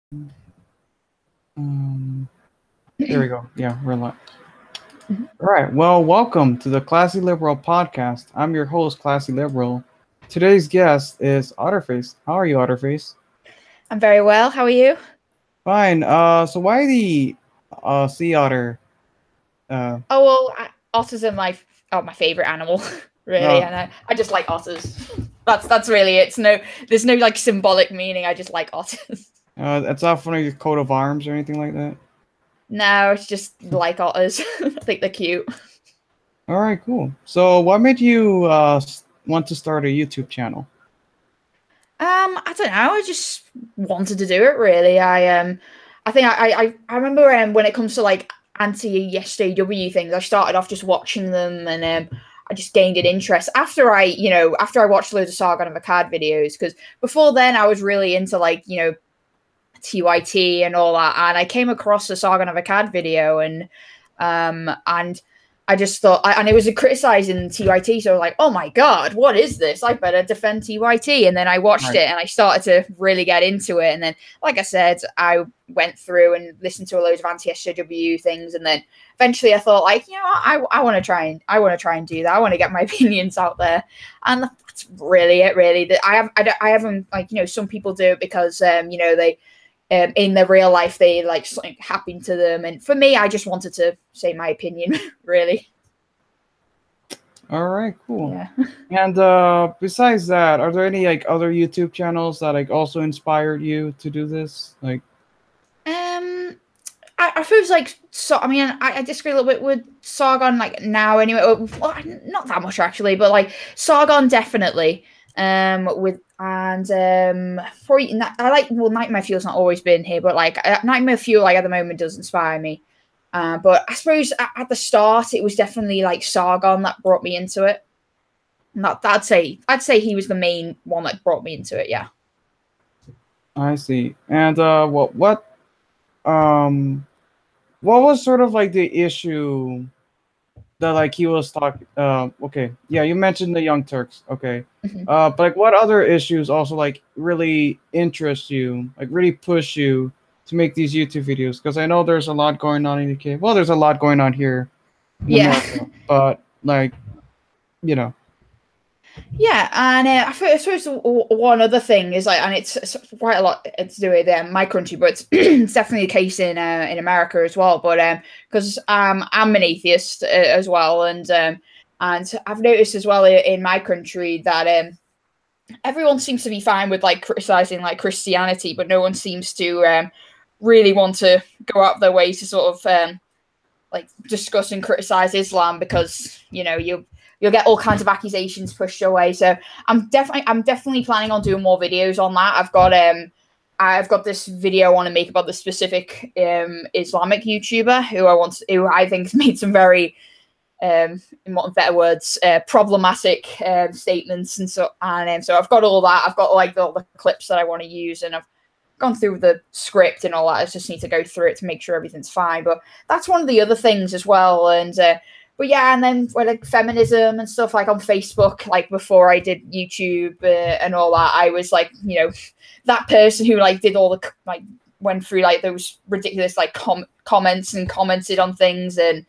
There we go. Yeah, we're live. All right. Well, welcome to the Classy Liberal podcast. I'm your host, Classy Liberal. Today's guest is Otterface. How are you, Otterface? I'm very well. How are you? Fine. So why the sea otter? Uh, Oh well, otters are my favorite animal, really, uh, and I just like otters. That's really it. There's no like symbolic meaning. I just like otters. it's not one of your coat of arms or anything like that. No, it's just like otters. I think they're cute. All right, cool. So what made you want to start a YouTube channel? I don't know. I just wanted to do it. Really, I think I remember when it comes to like anti-SJW things, I started off just watching them, and I just gained an interest after I watched loads of Sargon of Akkad videos, because before then I was really into like TYT and all that, and I came across the Sargon of Akkad video, and I just thought, and it was criticizing TYT, so I was like, oh my god, what is this? I better defend TYT. And then I watched it, and I started to really get into it. And then, like I said, I went through and listened to a load of anti-SJW things, and then eventually I thought, like, I want to try and do that. I want to get my opinions out there, and that's really it. Really, I haven't like some people do it because they. In their real life, they like something happened to them, and for me, I just wanted to say my opinion, really. All right, cool. Yeah. And besides that, are there any like other YouTube channels that like also inspired you to do this? Like, I feel like so. I mean, I disagree a little bit with Sargon like now. Anyway, well, not that much actually, but like Sargon definitely. With and probably I like Nightmare Fuel's not always been here, but like Nightmare Fuel like at the moment does inspire me. But I suppose at the start it was definitely like Sargon that brought me into it. Not I'd say he was the main one that brought me into it. Yeah. I see. And what was sort of like the issue that like he was talking? Okay, yeah, you mentioned the Young Turks. Okay, but like what other issues also like really interest you, like really push you to make these YouTube videos? Because I know there's a lot going on in the UK. Well, there's a lot going on here in America, but like, you know. Yeah, and I suppose one other thing is like, and it's quite a lot to do with my country, but it's definitely the case in America as well. But because I'm an atheist as well, and I've noticed as well in my country that everyone seems to be fine with like criticizing like Christianity, but no one seems to really want to go out their way to sort of like discuss and criticize Islam, because you'll get all kinds of accusations pushed your way. So I'm definitely planning on doing more videos on that. I've got this video I want to make about the specific Islamic YouTuber who I think has made some very in what better words problematic statements, and so I've got all that. I've got like all the clips that I want to use, and I've gone through the script and all that. I just need to go through it to make sure everything's fine. But that's one of the other things as well. And but yeah, and then like feminism and stuff, like on Facebook, like before I did YouTube and all that, I was like, that person who like did all the like went through like those ridiculous like comments and commented on things, and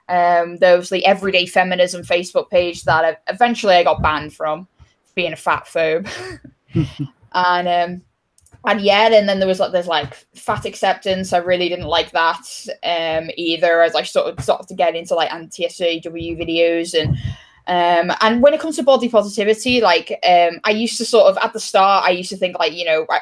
there was the Everyday Feminism Facebook page that eventually I got banned from being a fat phobe. And yeah, and then there's like fat acceptance. I really didn't like that either, as I sort of to get into like anti-SJW videos. And when it comes to body positivity, like I used to sort of at the start, I used to think like,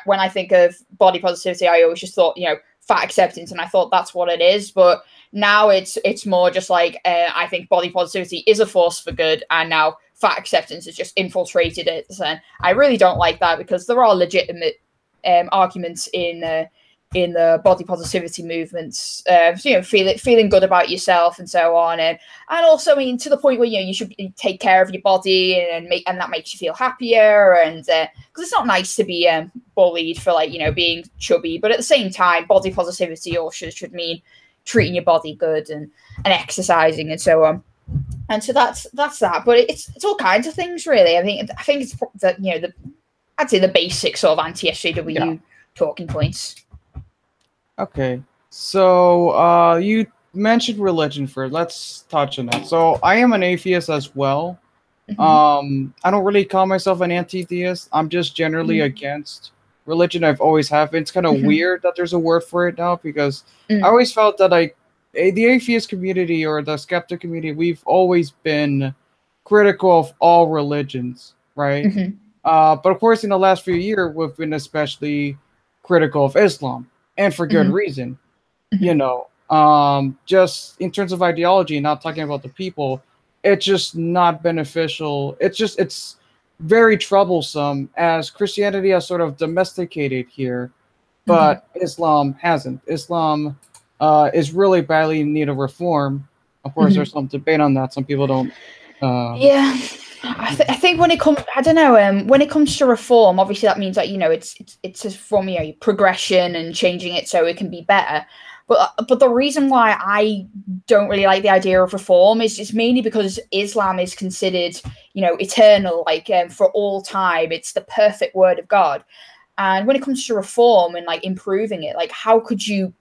when I think of body positivity, I always just thought, fat acceptance, and I thought that's what it is. But now it's more just like I think body positivity is a force for good, and now fat acceptance has just infiltrated it. And I really don't like that, because there are legitimate arguments in the body positivity movements, feeling good about yourself and so on, and also, I mean, to the point where you should take care of your body and that makes you feel happier, and because it's not nice to be bullied for like being chubby, but at the same time, body positivity also should mean treating your body good and exercising and so on. And so that's that, but it's all kinds of things really. I think it's that I'd say the basic sort of anti-SJW talking points. Okay. So, you mentioned religion first. Let's touch on that. So, I am an atheist as well. Mm-hmm. I don't really call myself an anti-theist. I'm just generally Mm-hmm. against religion. I've always have. It's kind of Mm-hmm. weird that there's a word for it now because I Mm-hmm. always felt that the atheist community or the skeptic community, we've always been critical of all religions, right? Mm-hmm. But of course, in the last few years, we've been especially critical of Islam, and for good reason. Just in terms of ideology, not talking about the people, it's just not beneficial. It's very troublesome as Christianity has sort of domesticated here, Mm-hmm. but Islam hasn't. Islam is really badly in need of reform. Of course, Mm-hmm. there's some debate on that. Some people don't. Yeah, I think when it comes, I don't know, when it comes to reform, obviously that means that it's a from progression and changing it so it can be better. But the reason why I don't really like the idea of reform is just mainly because Islam is considered eternal, like for all time. It's the perfect word of God. And when it comes to reform and like improving it, like how could you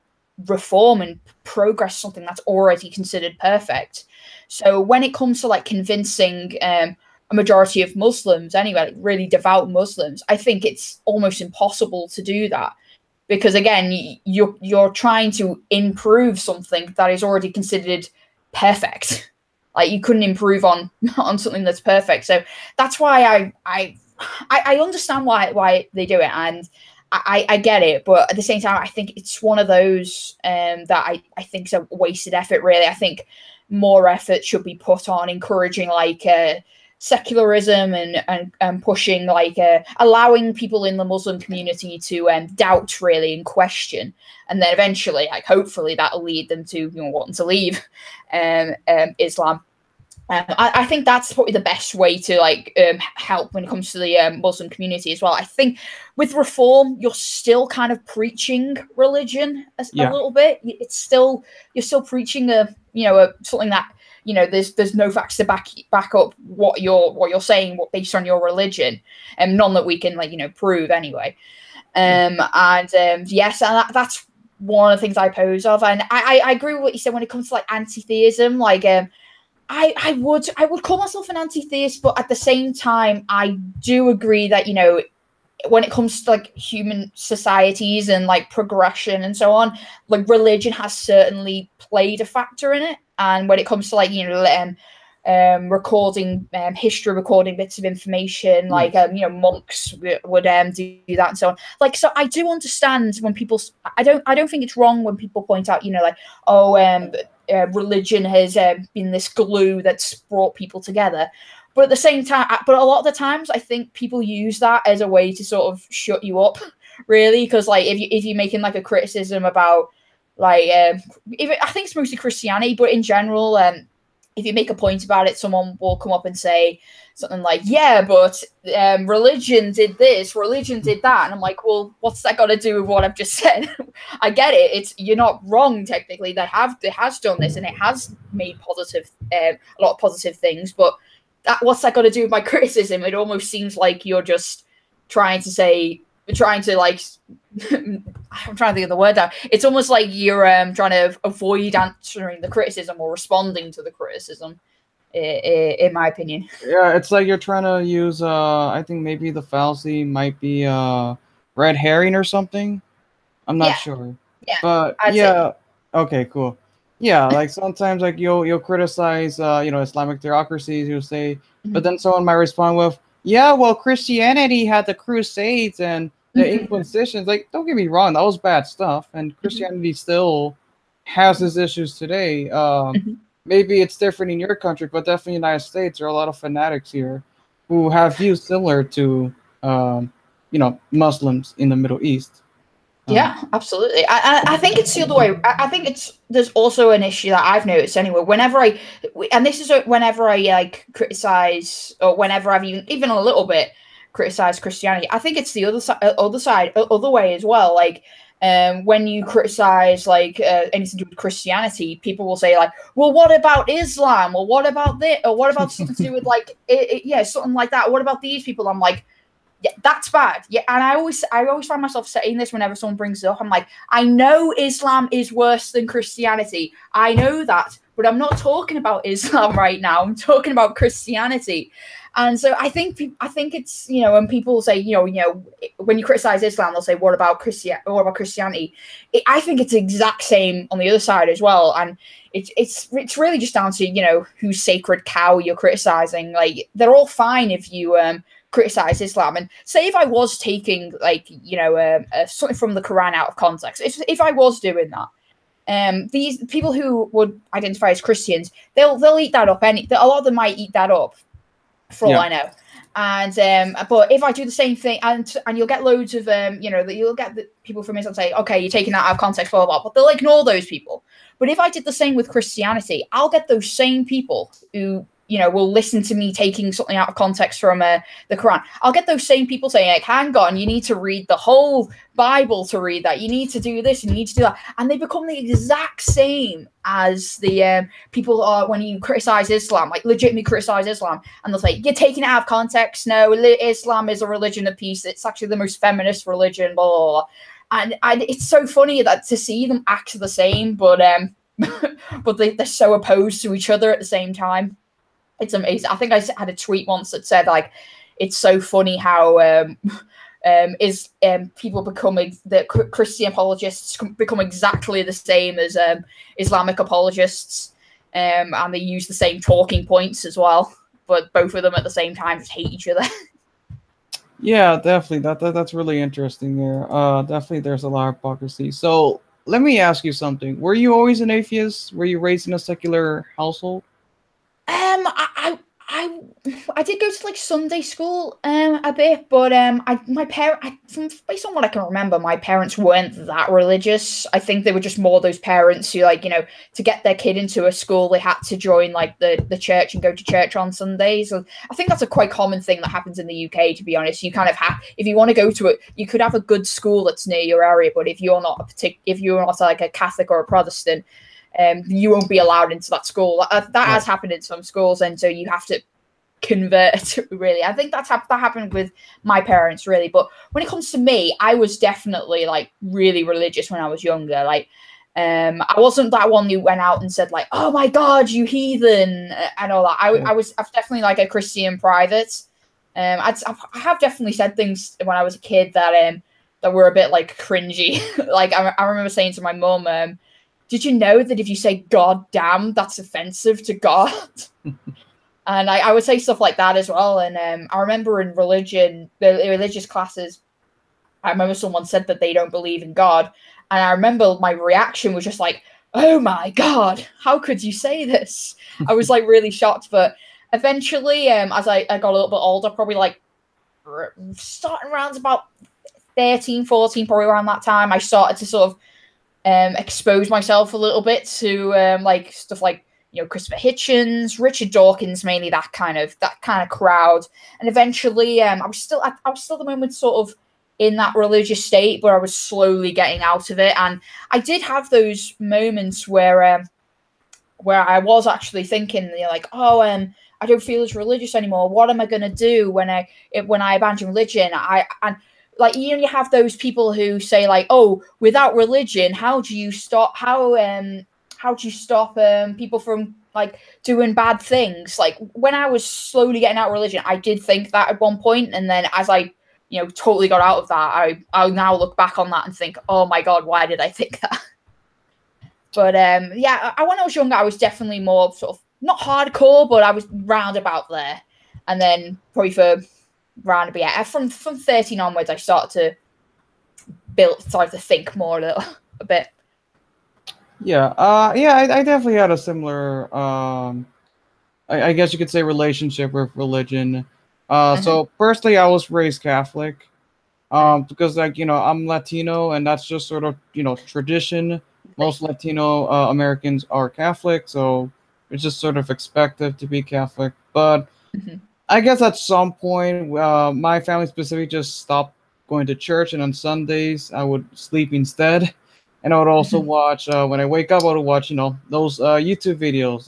reform and progress something that's already considered perfect? So when it comes to like convincing a majority of Muslims, anyway, like really devout Muslims, I think it's almost impossible to do that because again, you're trying to improve something that is already considered perfect. Like you couldn't improve on on something that's perfect. So that's why I understand why they do it, and I get it, but at the same time, I think it's one of those that I think is a wasted effort. Really, I think more effort should be put on encouraging like secularism and pushing like allowing people in the Muslim community to doubt really and question, and then eventually, like hopefully, that'll lead them to wanting to leave Islam. I think that's probably the best way to like help when it comes to the Muslim community as well. I think with reform, you're still kind of preaching religion a Yeah. little bit. You're still preaching something that there's no facts to back up what you're saying based on your religion, and none that we can prove anyway. Yes, and that's one of the things I oppose of, and I agree with what you said when it comes to like anti-theism, like I would call myself an anti-theist, but at the same time, I do agree that when it comes to like human societies and like progression and so on, like religion has certainly played a factor in it. And when it comes to like recording history, recording bits of information, like Yes. monks would do that and so on. Like, so I do understand when people. I don't think it's wrong when people point out, like, oh, religion has been this glue that's brought people together. But at the same time, but a lot of the times, I think people use that as a way to sort of shut you up, really, because like if you're making like a criticism about like even, I think it's mostly Christianity, but in general, if you make a point about it, someone will come up and say something like, "Yeah, but religion did this, religion did that," and I'm like, "Well, what's that got to do with what I've just said?" I get it; you're not wrong technically. It has done this, and it has made a lot of positive things. But what's that got to do with my criticism? It almost seems like you're just trying to say, trying to like. I'm trying to think of the word now. It's almost like you're trying to avoid answering the criticism or responding to the criticism, in my opinion. Yeah, it's like you're trying to use I think maybe the fallacy might be red herring or something. I'm not Yeah, sure. yeah, But I'd say. yeah, okay, cool. Yeah, like sometimes like you'll criticize Islamic theocracies, you'll say, but Mhm. then someone might respond with, "Yeah, well Christianity had the crusades and the Mhm. Inquisitions." Like, don't get me wrong, that was bad stuff, and Mhm. Christianity still has its issues today. Mhm. Maybe it's different in your country, but definitely in the United States, there are a lot of fanatics here who have views similar to Muslims in the Middle East. Um, Yeah, absolutely. I think it's the other way. I think there's also an issue that I've noticed anyway. And this is whenever I like criticize, or whenever I've even a little bit criticized Christianity, I think it's the other way as well. Like, when you criticize like anything to do with Christianity, people will say like, "Well, what about Islam? Or what about this? Or what about something to do with like, yeah, something like that? What about these people?" I'm like, Yeah, that's bad. Yeah, and I always find myself saying this whenever someone brings it up. I'm like, I know Islam is worse than Christianity. I know that, but I'm not talking about Islam right now. I'm talking about Christianity. And so I think it's, you know, when people say, you know, when you criticize Islam, they'll say, what about Christianity? I think it's the exact same on the other side as well. And it's really just down to, you know, whose sacred cow you're criticizing. Like, they're all fine if you criticize Islam. And say if I was taking, like, you know, something from the Quran out of context, if I was doing that, these people who would identify as Christians, they'll eat that up. A lot of them might eat that up, for all I know. And but if I do the same thing, and you'll get loads of you know, that you'll get the people from Islam say, okay, you're taking that out of context, blah, blah, blah, but they'll ignore those people. But if I did the same with Christianity, I'll get those same people who, you know, will listen to me taking something out of context from the Quran. I'll get those same people saying, like, hang on, you need to read the whole Bible to read that. You need to do this, and you need to do that. And they become the exact same as the people are when you criticize Islam, like legitimately criticize Islam. And they'll say, you're taking it out of context. No, Islam is a religion of peace. It's actually the most feminist religion, blah, blah, blah. And it's so funny that to see them act the same, but but they're so opposed to each other at the same time. It's amazing. I think I had a tweet once that said, like, it's so funny how people becoming the Christian apologists become exactly the same as Islamic apologists, and they use the same talking points as well, but both of them at the same time just hate each other. Yeah, definitely. That's really interesting there. Definitely, there's a lot of hypocrisy. So let me ask you something. Were you always an atheist? Were you raised in a secular household? I did go to like Sunday school a bit, but based on what I can remember, my parents weren't that religious. I think they were just more those parents who, like, you know, to get their kid into a school, they had to join like the church and go to church on Sundays. So I think that's a quite common thing that happens in the UK, to be honest. You kind of have, if you want to go to it, you could have a good school that's near your area, but if you're not like a Catholic or a Protestant, you won't be allowed into that school. That has happened in some schools, and so you have to convert, really. I think that happened with my parents, really. But when it comes to me, I was definitely like really religious when I was younger. Like, I wasn't that one who went out and said like, "Oh my God, you heathen," and all that. I was definitely like a Christian private. I have definitely said things when I was a kid that were a bit like cringy. Like I remember saying to my mum, did you know that if you say "God damn," that's offensive to God? And I would say stuff like that as well. And I remember in religious classes, I remember someone said that they don't believe in God. And I remember my reaction was just like, oh my God, how could you say this? I was like really shocked. But eventually, as I got a little bit older, probably like starting around about 13, 14, probably around that time, I started to sort of expose myself a little bit to like stuff like, you know, Christopher Hitchens, Richard Dawkins, mainly that kind of crowd. And eventually, I was still at the moment sort of in that religious state, but I was slowly getting out of it. And I did have those moments where I was actually thinking, you know, like, oh, I don't feel as religious anymore. What am I going to do when I abandon religion? And like, you know, you have those people who say like, oh, without religion, how do you stop people from like doing bad things? Like, when I was slowly getting out of religion, I did think that at one point, and then as I, you know, totally got out of that, I now look back on that and think, oh my God, why did I think that? But yeah, when I was younger, I was definitely more sort of not hardcore, but I was round about there. And then probably from 13 onwards, I started to think more a bit. Yeah, I definitely had a similar, I guess you could say, relationship with religion. So personally, I was raised Catholic, because, like, you know, I'm Latino, and that's just sort of, you know, tradition. Most Latino Americans are Catholic, so it's just sort of expected to be Catholic. But I guess at some point, my family specifically just stopped going to church, and on Sundays I would sleep instead. And I would also watch, when I wake up, I would watch, you know, those YouTube videos.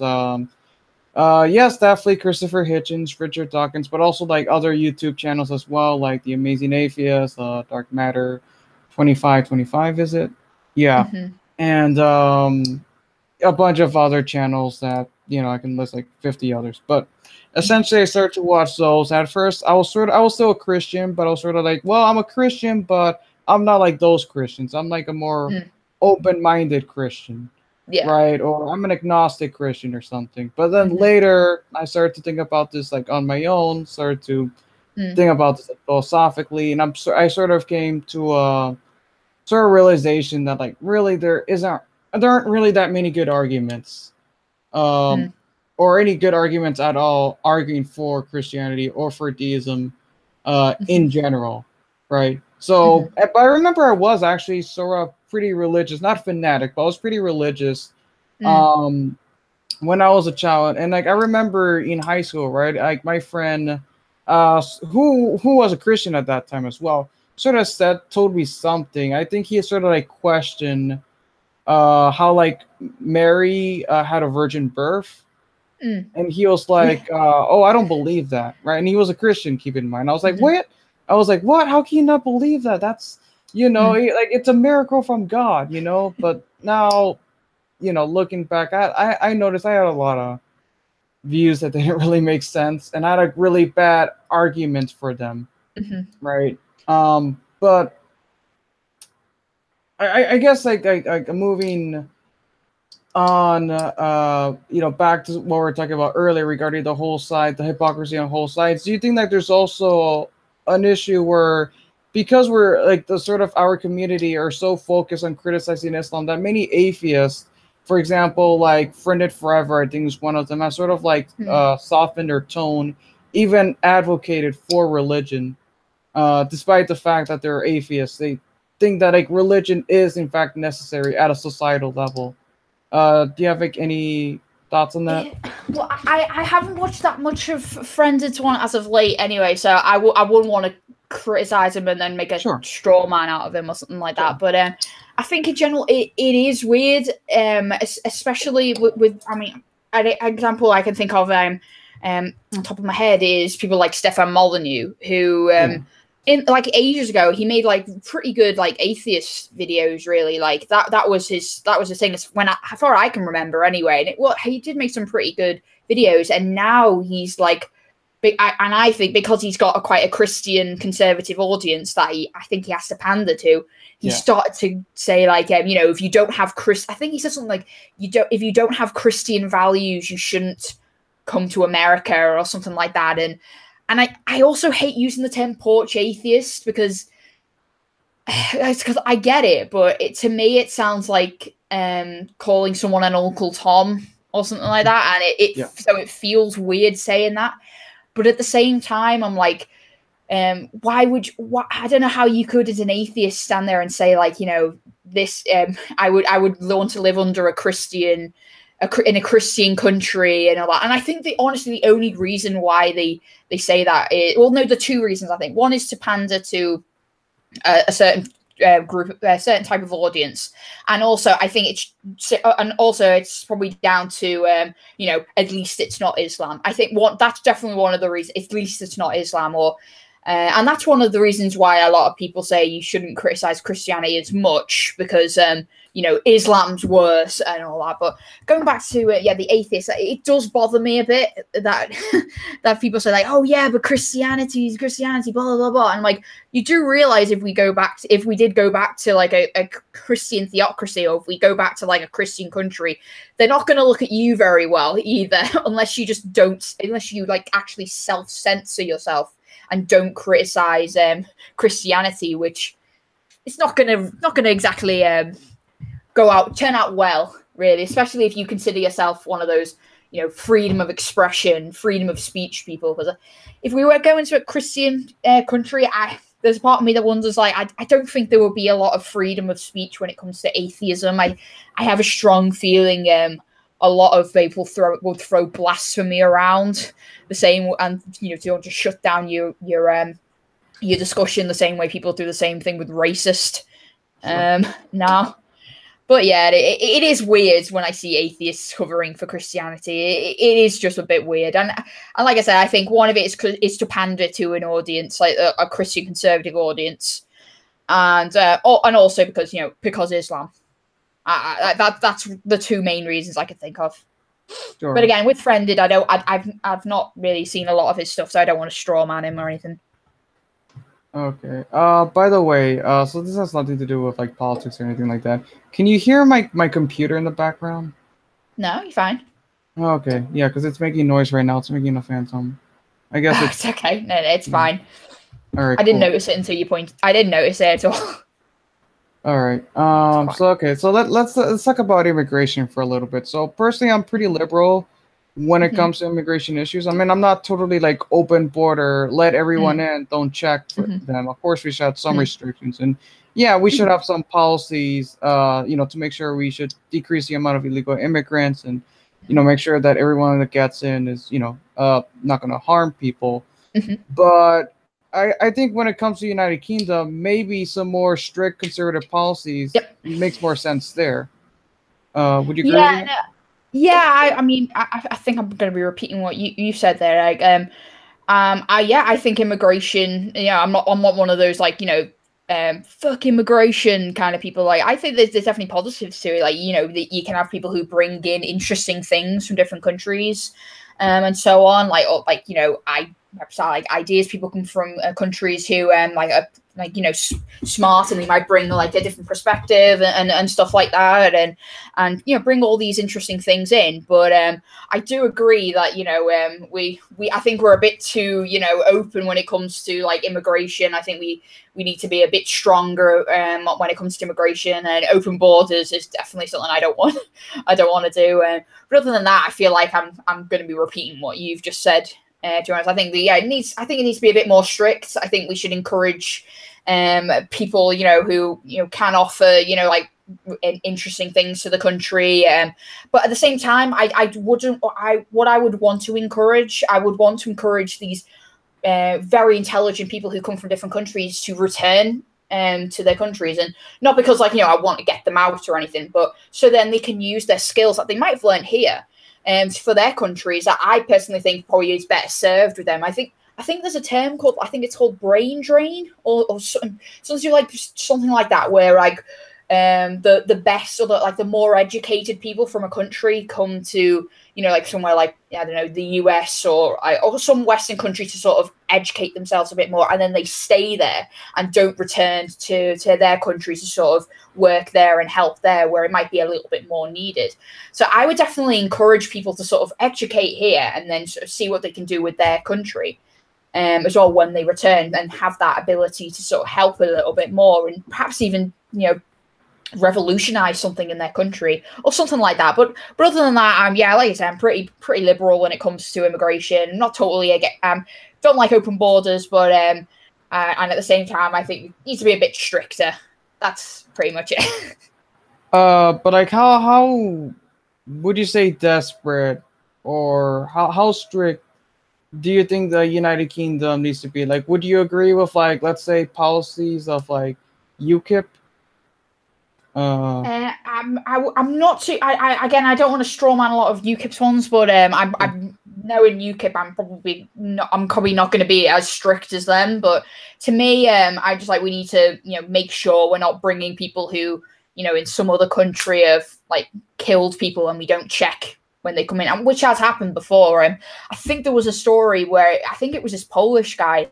Yes, definitely Christopher Hitchens, Richard Dawkins, but also like other YouTube channels as well, like The Amazing Atheist, Dark Matter, 2525, is it? Yeah, Mm-hmm. and a bunch of other channels that I can list like 50 others. But essentially, I started to watch those. At first, I was still a Christian, but I was sort of like, well, I'm a Christian, but I'm not like those Christians. I'm like a more Mm. open-minded Christian, Yeah. right? Or I'm an agnostic Christian or something. But then Mm-hmm. later, I started to think about this like on my own. Started to Mm. think about this like, philosophically, and I sort of came to a sort of realization that like really there aren't really that many good arguments, um, Mm. or any good arguments at all arguing for Christianity or for deism, in Mm-hmm. general, right? So, Mm-hmm. but I remember I was actually sort of pretty religious, not fanatic, but I was pretty religious, Mm. um, when I was a child, and like I remember in high school, right? Like my friend, who was a Christian at that time as well, sort of told me something. I think he sort of like questioned how like Mary had a virgin birth, Mm. and he was Yeah. like, "Oh, I don't believe that," right? And he was a Christian, keep in mind. I was like, Mm-hmm. "What?" I was like, "What? How can you not believe that? That's Mm. like it's a miracle from God, you know." But now, looking back, I noticed I had a lot of views that didn't really make sense, and I had a really bad argument for them, Mm-hmm. right? But I guess like moving on, back to what we were talking about earlier regarding the hypocrisy on whole sides. Do you think that there's also an issue where, because we're like the sort of our community are so focused on criticizing Islam, that many atheists, for example, like Friended Forever, I think is one of them, has sort of like Mm. softened their tone, even advocated for religion, despite the fact that they're atheists. They think that like religion is in fact necessary at a societal level. Do you have like any thoughts on that? Well, I haven't watched that much of Friends One as of late anyway, so I wouldn't want to criticize him and then make a Sure, straw man out of him or something like sure. that. But I think in general it is weird, especially with I mean, an example I can think of on top of my head is people like Stefan Molyneux, who Yeah, in like ages ago he made like pretty good like atheist videos, really. Like that was his thing, when as far I can remember anyway. And he did make some pretty good videos, and now he's like and I think because he's got quite a Christian conservative audience that I think he has to pander to. He yeah, started to say like, if you don't have I think he said something like, if you don't have Christian values, you shouldn't come to America or something like that. And I also hate using the term porch atheist because it's because I get it, but to me it sounds like calling someone an Uncle Tom or something like that, and yeah, so it feels weird saying that. But at the same time, I'm like, why would I don't know how you could, as an atheist, stand there and say like, this I would want to live under a Christian, in a Christian country and all that. And I think honestly the only reason why they say that is, well, no, the two reasons I think. One is to pander to a certain group, a certain type of audience, and also I think it's probably down to at least it's not Islam. I think that's definitely one of the reasons. At least it's not Islam, or and that's one of the reasons why a lot of people say you shouldn't criticize Christianity as much, because Islam's worse and all that. But going back to the atheists, it does bother me a bit that that people say like, oh yeah, but Christianity, blah blah blah blah. And like, you do realize if we did go back to like a Christian theocracy, or if we go back to like a Christian country, they're not going to look at you very well either, unless you like actually self-censor yourself and don't criticize Christianity, which it's not gonna exactly turn out well, really, especially if you consider yourself one of those freedom of expression, freedom of speech people. Because if we were going to a Christian country, there's a part of me that wonders, like, I don't think there would be a lot of freedom of speech when it comes to atheism. I have a strong feeling a lot of people would throw blasphemy around the same, and to just shut down your discussion the same way people do the same thing with racist sure. now. But yeah, it is weird when I see atheists covering for Christianity. It is just a bit weird, and like I said, I think one of it is to pander to an audience, like a Christian conservative audience, and also because Islam. That's the two main reasons I could think of. Sure. But again, with Friended, I've not really seen a lot of his stuff, so I don't want to straw man him or anything. Okay. By the way, so this has nothing to do with like politics or anything like that. Can you hear my computer in the background? No, you're fine. Okay. Yeah, because it's making noise right now. It's making a phantom. I guess it's okay. No, it's fine. All right. I didn't notice it until you pointed. I didn't notice it at all. All right. So okay. So let's talk about immigration for a little bit. So personally, I'm pretty liberal when it comes to immigration issues. I mean, I'm not totally like open border, let everyone in, don't check for them. Of course, we should have some restrictions, and yeah, we should have some policies, to make sure we should decrease the amount of illegal immigrants, and make sure that everyone that gets in is not going to harm people. But I think when it comes to the United Kingdom, maybe some more strict conservative policies makes more sense there. Would you agree with that? Yeah, I mean, I think I'm going to be repeating what you said there. Like, I think immigration. Yeah, I'm not one of those like fuck immigration kind of people. Like, I think there's definitely positives to it. Like, that you can have people who bring in interesting things from different countries, and so on. Like, like ideas people come from countries who smart, and they might bring like a different perspective and stuff like that, and bring all these interesting things in. But I do agree that I think we're a bit too open when it comes to like immigration. I think we need to be a bit stronger when it comes to immigration, and open borders is definitely something I don't want to do. But other than that, I feel like I'm going to be repeating what you've just said. To be honest, I think it needs to be a bit more strict. I think we should encourage people, who can offer, interesting things to the country. But at the same time, I would want to encourage these very intelligent people who come from different countries to return to their countries, and not because I want to get them out or anything, but so then they can use their skills that they might have learned here for their countries, that I personally think probably is better served with them. I think there's a term called, I think it's called brain drain or something like that, where like the best or the more educated people from a country come to somewhere like, I don't know, the US or some Western country to sort of educate themselves a bit more, and then they stay there and don't return to their countries to sort of work there and help there where it might be a little bit more needed. So I would definitely encourage people to sort of educate here and then sort of see what they can do with their country as well when they return, and have that ability to sort of help a little bit more, and perhaps even revolutionize something in their country or something like that. But other than that, like I said, I'm pretty liberal when it comes to immigration. Not totally don't like open borders, but and at the same time, I think it needs to be a bit stricter. That's pretty much it. But like how would you say desperate, or how strict do you think the United Kingdom needs to be? Like, would you agree with like, let's say, policies of like UKIP? I'm not too. I don't want to straw man a lot of UKIP's ones, but I'm knowing UKIP, I'm probably not going to be as strict as them. But to me, I just like, we need to make sure we're not bringing people who in some other country have like killed people, and we don't check when they come in, and which has happened before. I think there was a story where I think it was this Polish guy,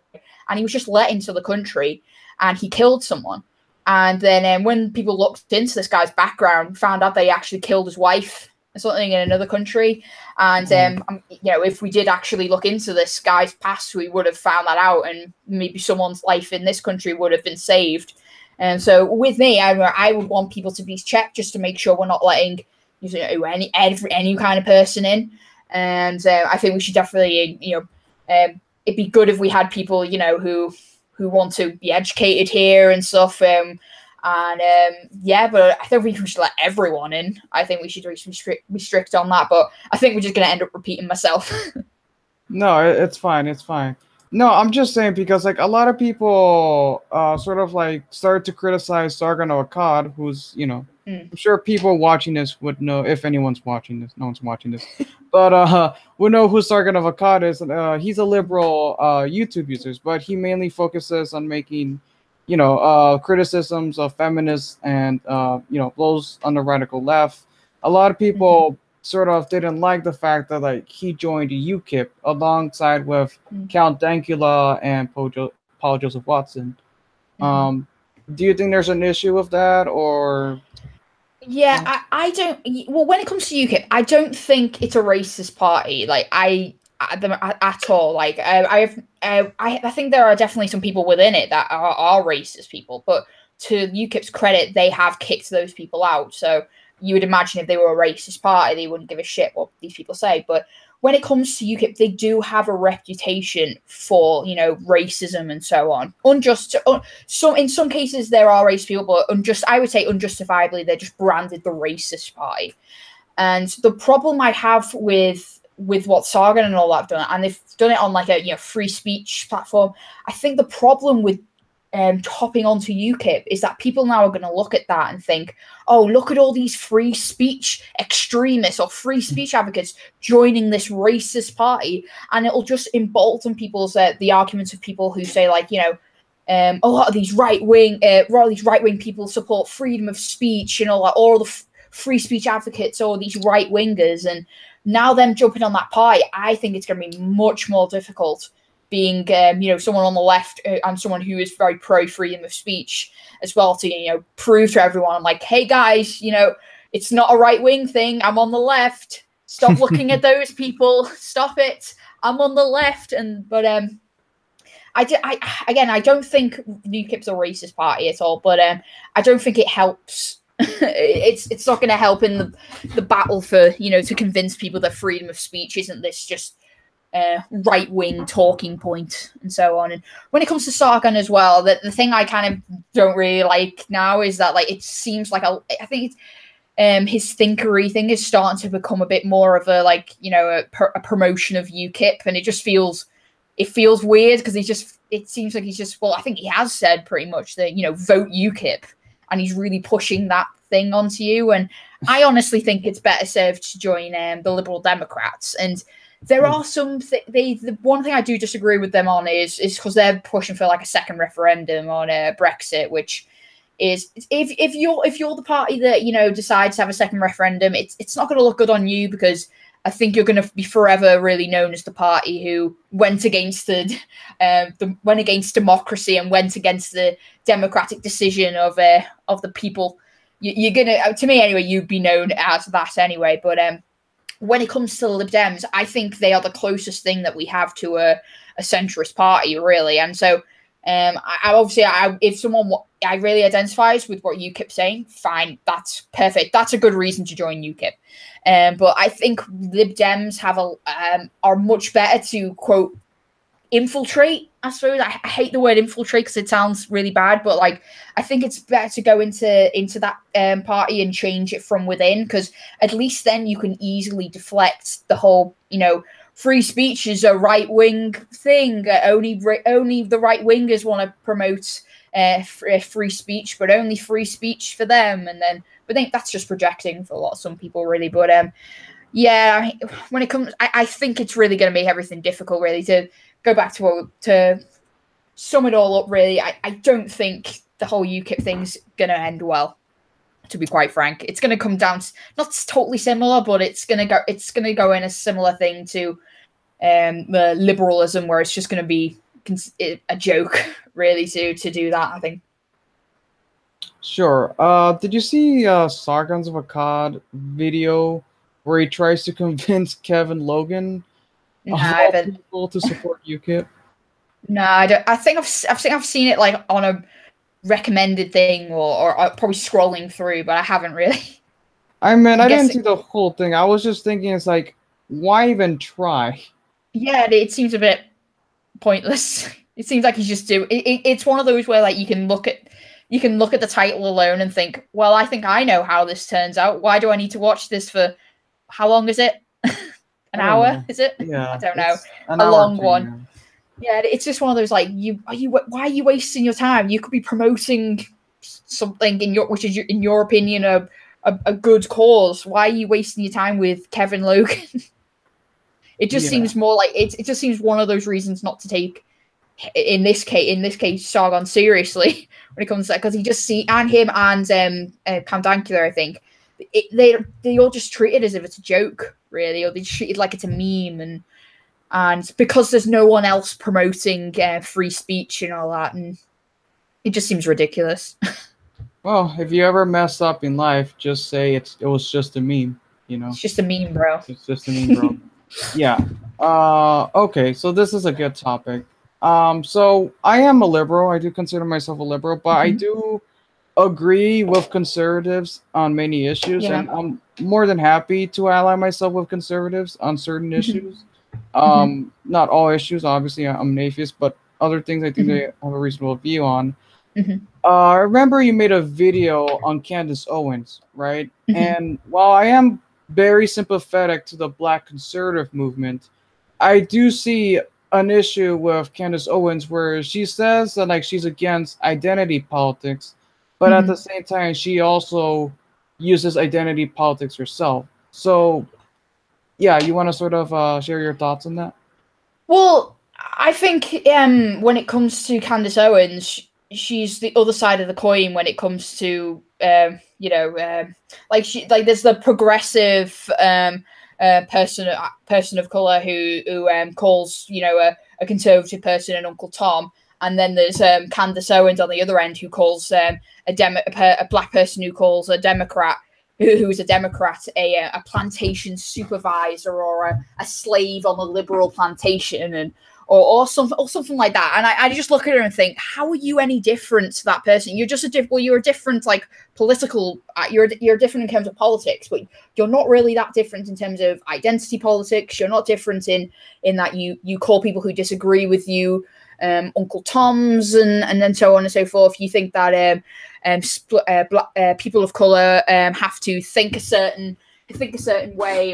and he was just let into the country, and he killed someone. And then when people looked into this guy's background, found out they actually killed his wife or something in another country. And, if we did actually look into this guy's past, we would have found that out, and maybe someone's life in this country would have been saved. And so with me, I would want people to be checked just to make sure we're not letting any kind of person in. And I think we should definitely, it'd be good if we had people, who want to be educated here and stuff. But I think we should let everyone in. I think we should be strict on that. But I think we're just going to end up repeating myself. No, it's fine. It's fine. No, I'm just saying, because like a lot of people sort of like started to criticize Sargon of Akkad, who's I'm sure people watching this would know, if anyone's watching this. No one's watching this, but would know who Sargon of Akkad is. He's a liberal YouTube user, but he mainly focuses on making, criticisms of feminists and those on the radical left. A lot of people sort of didn't like the fact that like he joined UKIP alongside with Count Dankula and Paul Joseph Watson. Um, do you think there's an issue with that, or? Yeah, I don't. Well, when it comes to UKIP, I don't think it's a racist party. Like at all. Like I think there are definitely some people within it that are racist people, but to UKIP's credit, they have kicked those people out. So you would imagine if they were a racist party, they wouldn't give a shit what these people say. But when it comes to UKIP, they do have a reputation for, racism and so on. In some cases there are racist people, but I would say unjustifiably, they're just branded the racist party. And the problem I have with what Sargon and all that have done, and they've done it on like a free speech platform. I think the problem with hopping onto UKIP is that people now are going to look at that and think, oh, look at all these free speech extremists or free speech advocates joining this racist party, and it'll just embolden people's the arguments of people who say like, a lot of these right wing people support freedom of speech, all the free speech advocates or these right wingers, and now them jumping on that party, I think it's going to be much more difficult being, someone on the left and someone who is very pro freedom of speech as well to, prove to everyone like, hey guys, it's not a right wing thing. I'm on the left. Stop looking at those people. Stop it. I'm on the left. I don't think UKIP's a racist party at all, but I don't think it helps. It's not going to help in the battle for, to convince people that freedom of speech isn't this just right-wing talking point and so on. And when it comes to Sargon as well, the thing I kind of don't really like now is that like it seems like I think it's, his thinkery thing is starting to become a bit more of a like a promotion of UKIP, and it feels weird because it seems like he's just, well, I think he has said pretty much that vote UKIP, and he's really pushing that thing onto you. And I honestly think it's better served to join the Liberal Democrats. And there are some the one thing I do disagree with them on is because they're pushing for like a second referendum on Brexit, which is if you're the party that decides to have a second referendum, it's not going to look good on you, because I think you're going to be forever really known as the party who went against went against democracy and went against the democratic decision of the people. You're gonna, to me anyway, you'd be known as that anyway. But when it comes to the Lib Dems, I think they are the closest thing that we have to a centrist party, really. And so, if someone really identifies with what UKIP's saying, fine, that's perfect. That's a good reason to join UKIP. But I think Lib Dems are much better to, quote, infiltrate, I suppose. I hate the word infiltrate because it sounds really bad, but like I think it's better to go into that party and change it from within, because at least then you can easily deflect the whole, free speech is a right-wing thing. Only the right-wingers want to promote free speech, but only free speech for them. And then I think that's just projecting for some people, really. But yeah, when it comes, I think it's really going to make everything difficult, really, to go back to sum it all up. Really, I don't think the whole UKIP thing's going to end well. To be quite frank, it's going to come down to, not totally similar, but it's going to go in a similar thing to the liberalism, where it's just going to be a joke, really, to do that, I think. Sure. Did you see Sargons of Akkad video where he tries to convince Kevin Logan people to support UKIP? No, I don't. I think I've seen it like on a recommended thing or probably scrolling through, but I haven't really. I mean, I didn't see the whole thing. I was just thinking, it's like, why even try? Yeah, it seems a bit pointless. It seems like he's just doing. It's one of those where like you can look at the title alone and think, well, I think I know how this turns out. Why do I need to watch this for? How long is it? An hour? Is it? Yeah, I don't know. A long one. Yeah, it's just one of those like why are you wasting your time? You could be promoting something in your opinion a good cause, why are you wasting your time with Kevin Logan? It just seems more like it just seems one of those reasons not to take in this case Sargon seriously when it comes to that, because he just and him and Candancula, I think they all just treat it as if it's a joke, really, or they treat it like it's a meme, and because there's no one else promoting free speech and all that, and it just seems ridiculous. Well, if you ever mess up in life, just say it was just a meme, you know? It's just a meme, bro. It's just a meme, bro. Yeah. Okay, so this is a good topic. So I am a liberal. I do consider myself a liberal, but I do agree with conservatives on many issues, and I'm more than happy to ally myself with conservatives on certain issues. Not all issues, obviously. I'm an atheist, but other things I think they have a reasonable view on. I remember you made a video on Candance Owens, right? And while I am very sympathetic to the Black conservative movement, I do see an issue with Candance Owens where she says that like she's against identity politics, but at the same time she also uses identity politics herself. So yeah, you want to sort of share your thoughts on that? Well, I think when it comes to Candance Owens, she's the other side of the coin when it comes to like there's the progressive person of color who calls a conservative person an Uncle Tom, and then there's Candance Owens on the other end who calls a black person who calls a Democrat who is a Democrat a plantation supervisor or a slave on a liberal plantation, and or something like that. And I just look at her and think, how are you any different to that person? You're just you're a different like political. You're different in terms of politics, but you're not really that different in terms of identity politics. You're not different in that you call people who disagree with you Uncle Toms and then so on and so forth. You think that people of color have to think a certain way,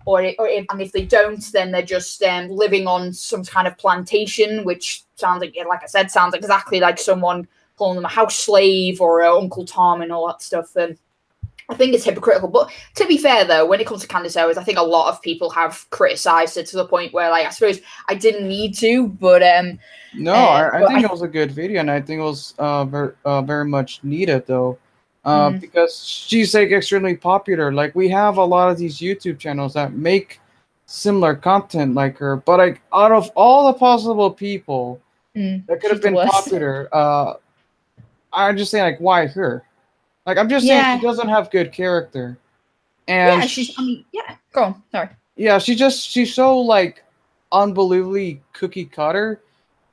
and if they don't, then they're just living on some kind of plantation, which sounds like I said, sounds exactly like someone calling them a house slave or Uncle Tom and all that stuff. And I think it's hypocritical. But to be fair, though, when it comes to Candance Owens, I think a lot of people have criticised it to the point where, like, I suppose I didn't need to, but no, I think it was a good video, and I think it was very much needed, though. Because she's like extremely popular. Like we have a lot of these YouTube channels that make similar content like her, but like out of all the possible people that could have been popular, I'm just saying like why her? Like I'm just saying she doesn't have good character, and go on. Sorry. Yeah, she's so like unbelievably cookie cutter.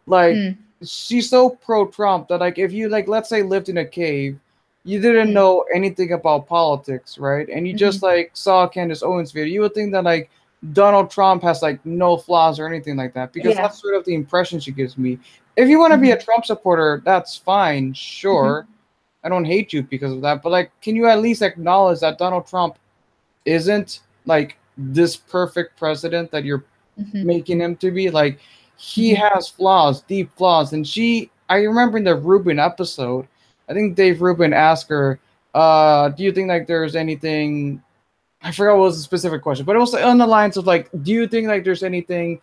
Like she's so pro Trump that like if you like let's say lived in a cave. You didn't know anything about politics, right? And you just like saw Candance Owens video. You would think that like Donald Trump has like no flaws or anything like that, because that's sort of the impression she gives me. If you want to be a Trump supporter, that's fine, sure. I don't hate you because of that, but like, can you at least acknowledge that Donald Trump isn't like this perfect president that you're making him to be? Like, he has flaws, deep flaws, and I remember in the Rubin episode. I think Dave Rubin asked her, do you think like there's anything, I forgot what was the specific question, but it was on the lines of like, do you think like there's anything,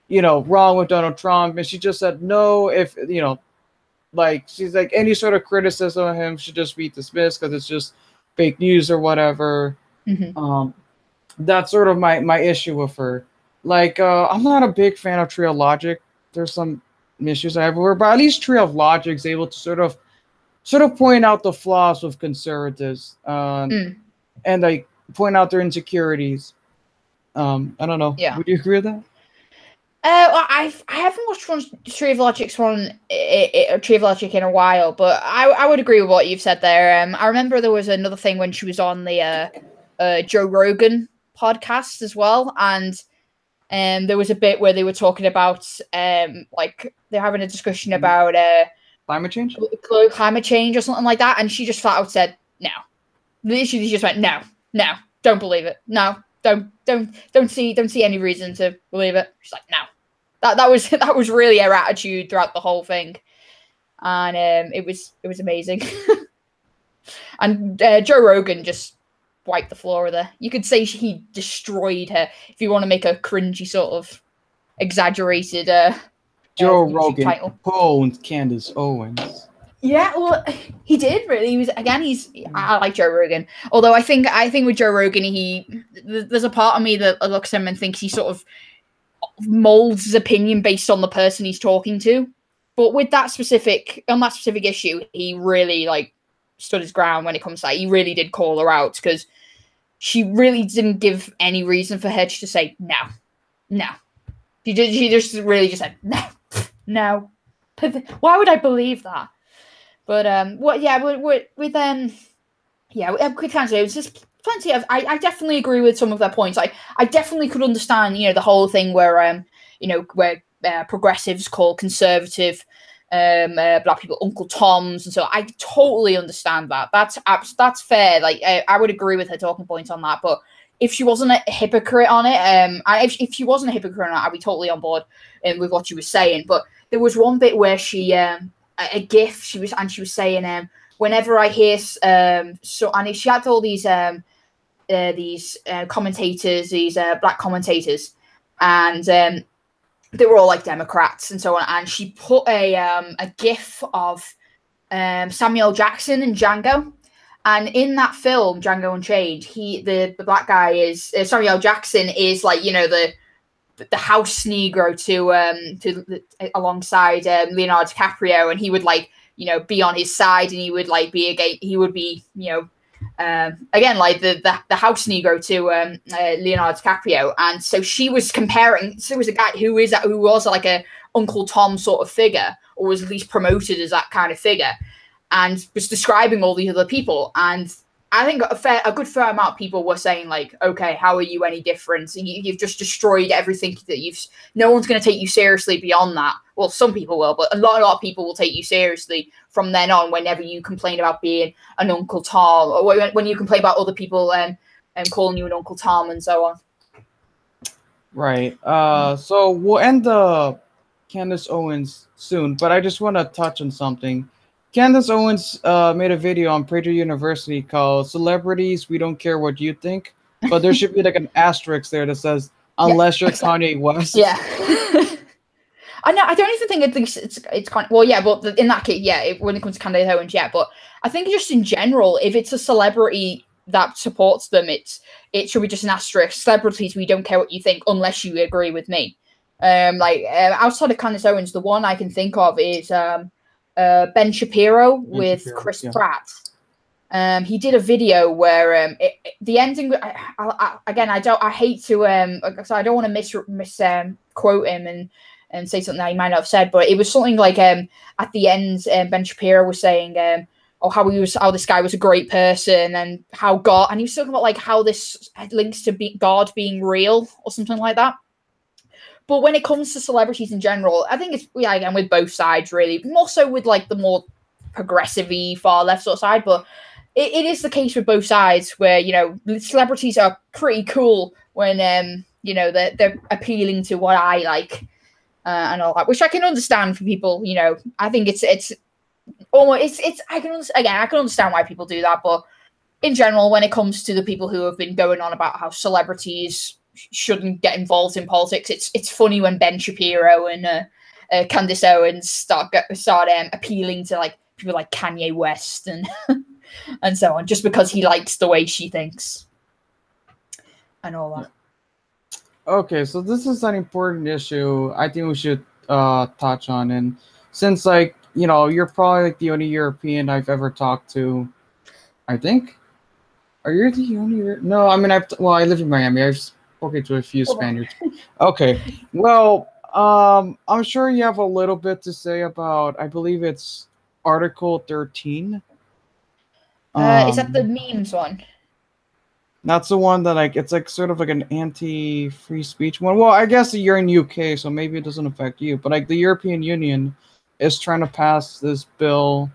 wrong with Donald Trump? And she just said, no, if, like, she's like, any sort of criticism of him should just be dismissed because it's just fake news or whatever. That's sort of my issue with her. Like, I'm not a big fan of Tree of Logic. There's some issues I have with her, but at least Tree of Logic is able to sort of point out the flaws with conservatives and like point out their insecurities. I don't know. Yeah. Would you agree with that? Well, I haven't watched Tree of Logic in a while, but I would agree with what you've said there. I remember there was another thing when she was on the Joe Rogan podcast as well, and there was a bit where they were talking about like they're having a discussion about climate change or something like that, and she just flat out said no. Literally just went no, don't believe it, no, don't see any reason to believe it. She's like no. That was really her attitude throughout the whole thing, and it was amazing. And Joe Rogan just wiped the floor with her. You could say he destroyed her if you want to make a cringy sort of exaggerated Joe YouTube Rogan title. pwned Candance Owens. Yeah, well, he did really. He was again. I like Joe Rogan, although I think with Joe Rogan, there's a part of me that looks at him and thinks he sort of molds his opinion based on the person he's talking to. But with that specific issue, he really like stood his ground when it comes to that. He really did call her out because she really didn't give any reason for Hedge to say no. She just really just said no. Why would I believe that? But quick answer. It was just plenty of. I definitely agree with some of their points. I definitely could understand, the whole thing where where progressives call conservative black people Uncle Toms, and so I totally understand that. That's fair. Like I would agree with her talking points on that. But if she wasn't a hypocrite on it, if she wasn't a hypocrite on it, I'd be totally on board with what she was saying. But there was one bit where she a gif she was saying whenever I hear and she had all these commentators, these black commentators, and they were all like Democrats and so on, and she put a gif of Samuel Jackson and Django. And in that film, Django Unchained, the black guy is Samuel Jackson is like the house Negro to alongside Leonardo DiCaprio, and he would like be on his side, and he would like be again like the house Negro to Leonardo DiCaprio. And so she was comparing. So there was a guy who was like a Uncle Tom sort of figure, or was at least promoted as that kind of figure, and was describing all these other people. And I think a good fair amount of people were saying like, okay, how are you any different? You've just destroyed everything that no one's going to take you seriously beyond that. Well, some people will, but a lot of people will take you seriously from then on whenever you complain about being an Uncle Tom, or when you complain about other people and calling you an Uncle Tom and so on. Right. So we'll end the Candance Owens soon, but I just want to touch on something. Candance Owens made a video on Prager University called "Celebrities, We Don't Care What You Think," but there should be like an asterisk there that says "Unless you're Kanye West." Yeah. I know. I don't even think it's kind of, well, yeah, but in that case, yeah, when it comes to Candance Owens, yeah, but I think just in general, if it's a celebrity that supports them, it should be just an asterisk. Celebrities, we don't care what you think unless you agree with me. Outside of Candance Owens, the one I can think of is Ben Shapiro with Chris Pratt. He did a video where the ending. I hate to so I don't want to misquote him and say something that he might not have said, but it was something like at the end, Ben Shapiro was saying how this guy was a great person, and how God, and he was talking about like how this links to God being real or something like that. But when it comes to celebrities in general, I think it's again with both sides really, more so with like the more progressive-y far left sort of side, but it is the case with both sides where celebrities are pretty cool when they're appealing to what I like and all that, which I can understand for people. I think it's almost I can understand why people do that, but in general, when it comes to the people who have been going on about how celebrities shouldn't get involved in politics, it's funny when Ben Shapiro and Candance Owens start appealing to like people like Kanye West and and so on, just because he likes the way she thinks and all that. Okay, so this is an important issue I think we should touch on, and since you're probably like the only European I've ever talked to, I think. Are you the only? No, I mean I live in Miami. I've spoken to a few Spaniards. Okay, well, I'm sure you have a little bit to say about. I believe it's Article 13. Is that the memes one? That's the one that it's like sort of like an anti-free speech one. Well, I guess you're in UK, so maybe it doesn't affect you. But like the European Union is trying to pass this bill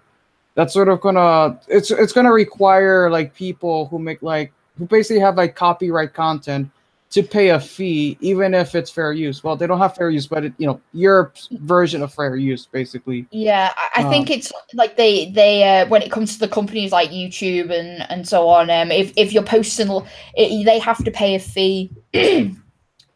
that's sort of gonna it's gonna require like people who make who basically have like copyright content to pay a fee, even if it's fair use. Well, they don't have fair use, but your version of fair use, basically. Yeah, I think it's like they when it comes to the companies like YouTube and so on, if you're posting, they have to pay a fee.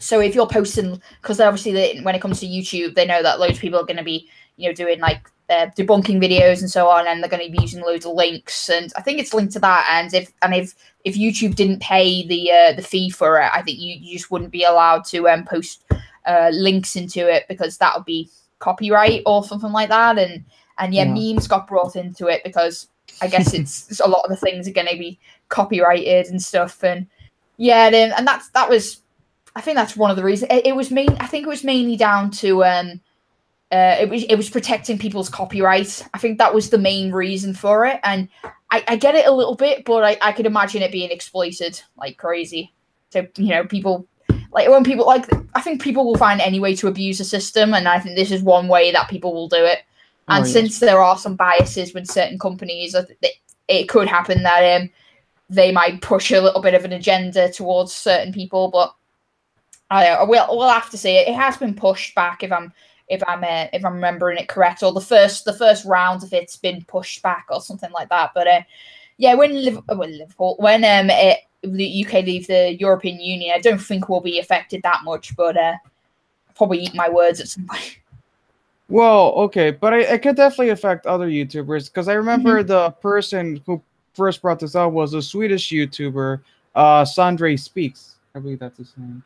So if you're posting, because obviously when it comes to YouTube, they know that loads of people are going to be, doing like debunking videos and so on, and they're going to be using loads of links. And I think it's linked to that. And if YouTube didn't pay the fee for it, I think you just wouldn't be allowed to post links into it, because that would be copyright or something like that. And memes got brought into it because I guess it's a lot of the things are going to be copyrighted and stuff. And and that was. I think that's one of the reasons. I think it was mainly down to it was protecting people's copyright. I think that was the main reason for it, and I get it a little bit, but I could imagine it being exploited like crazy. So people I think people will find any way to abuse the system, and I think this is one way that people will do it. And since there are some biases with certain companies, it could happen that they might push a little bit of an agenda towards certain people, but. We'll have to see it. It has been pushed back if I'm remembering it correct, or the first round of it's been pushed back or something like that. But when the UK leave the European Union, I don't think we'll be affected that much. But I'll probably eat my words at some point. Well, okay, but it could definitely affect other YouTubers, because I remember the person who first brought this up was a Swedish YouTuber, Sandre Speaks. I believe that's his name.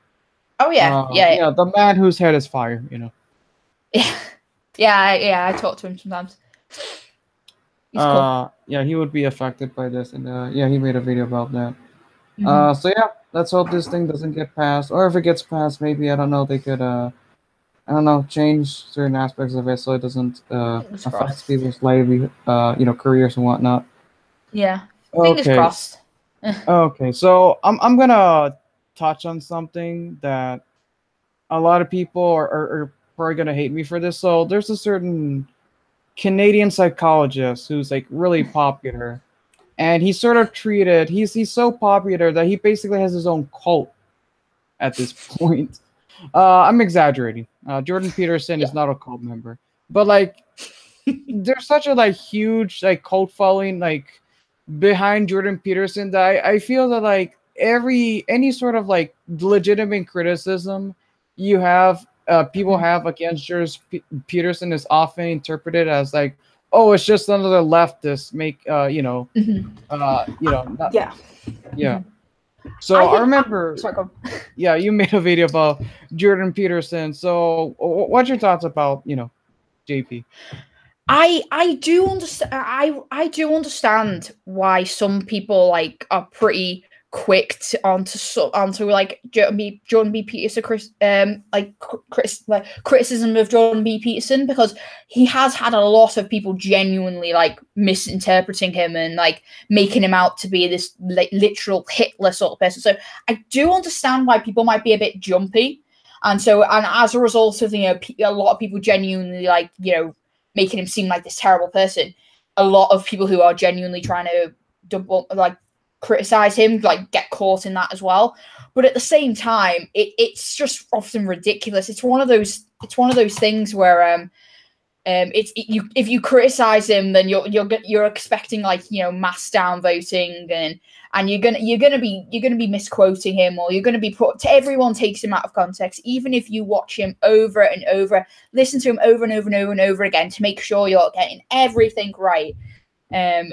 Oh yeah. The man whose head is fire. Yeah. I talk to him sometimes. He's cool. Yeah, he would be affected by this, and he made a video about that. So let's hope this thing doesn't get passed, or if it gets passed, maybe they could change certain aspects of it so it doesn't affect people's livelihood, careers and whatnot. Yeah. Fingers crossed. Okay, so I'm gonna touch on something that a lot of people are probably gonna hate me for this. So there's a certain Canadian psychologist who's like really popular, and he's sort of treated. He's so popular that he basically has his own cult at this point. I'm exaggerating. Jordan Peterson is not a cult member, but like there's such a huge cult following behind Jordan Peterson that I feel that any sort of legitimate criticism you have people have against Jordan Peterson is often interpreted as oh, it's just another leftist So I remember you made a video about Jordan Peterson. So what's your thoughts about JP? I do understand. I do understand why some people are pretty quick onto Jordan B. Peterson, criticism of Jordan B. Peterson, because he has had a lot of people genuinely misinterpreting him and making him out to be this literal Hitler sort of person. So I do understand why people might be a bit jumpy, and as a result of a lot of people genuinely making him seem like this terrible person, a lot of people who are genuinely trying to criticize him get caught in that as well. But at the same time, it's just often ridiculous. It's one of those things where if you criticize him, then you're expecting mass downvoting, and you're gonna be misquoting him, or you're gonna be everyone takes him out of context. Even if you watch him over and over, listen to him over and over and over and over again to make sure you're getting everything right,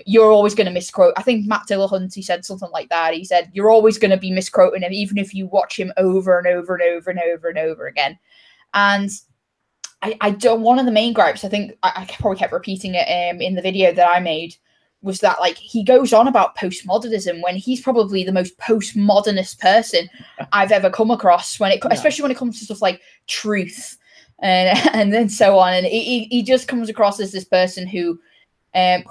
you're always going to misquote. I think Matt Dillahunty, he said something like that. He said you're always going to be misquoting him, even if you watch him over and over and over and over and over again. And I don't. One of the main gripes, I think I probably kept repeating it in the video that I made, was that he goes on about postmodernism when he's probably the most postmodernist person I've ever come across, especially when it comes to stuff like truth and then so on. And he just comes across as this person who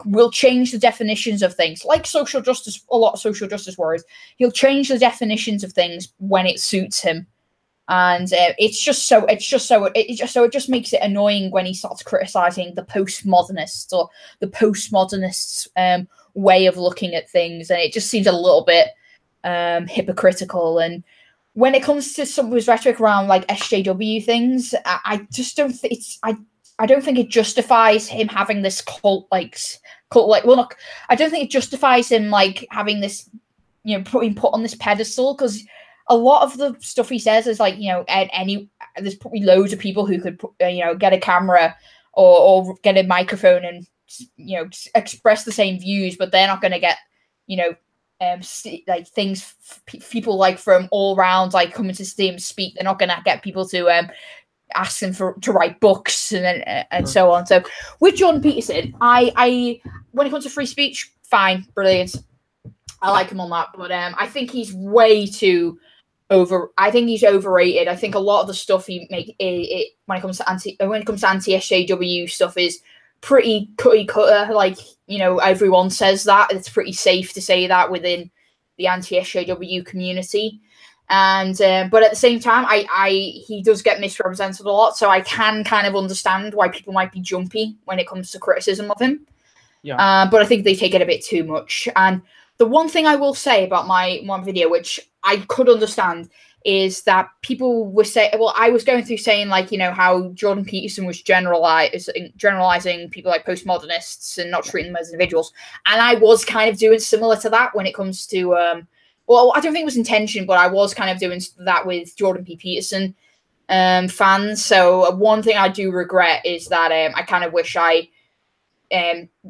will change the definitions of things, like social justice. A lot of social justice warriors, he'll change the definitions of things when it suits him, and it just makes it annoying when he starts criticizing the postmodernists or the postmodernists' way of looking at things, and it just seems a little bit hypocritical. And when it comes to some of his rhetoric around like SJW things, I just don't think I don't think it justifies him having this cult like. Well, look, I don't think it justifies him like having this, you know, being put on this pedestal, because a lot of the stuff he says is like, you know, there's probably loads of people who could, you know, get a camera or get a microphone and, you know, express the same views, but they're not going to get, you know, like things, people like from all round like coming to see him speak. They're not going to get people to ask them to write books and so on. So with Jordan Peterson, I when it comes to free speech, fine, brilliant. I like him on that, but I think he's way too I think he's overrated. I think a lot of the stuff he when it comes to anti SJW stuff is pretty cookie cutter. Like, you know, everyone says that. It's pretty safe to say that within the anti SJW community. And but at the same time, he does get misrepresented a lot, so I can kind of understand why people might be jumpy when it comes to criticism of him. Yeah. But I think they take it a bit too much. And the one thing I will say about my video, which I could understand, is that people were saying, well, I was going through saying, like, you know, how Jordan Peterson was generalizing people like postmodernists and not treating them as individuals. And I was kind of doing similar to that when it comes to, well, I don't think it was intention, but I was kind of doing that with Jordan P. Peterson fans. So one thing I do regret is that I kind of wish I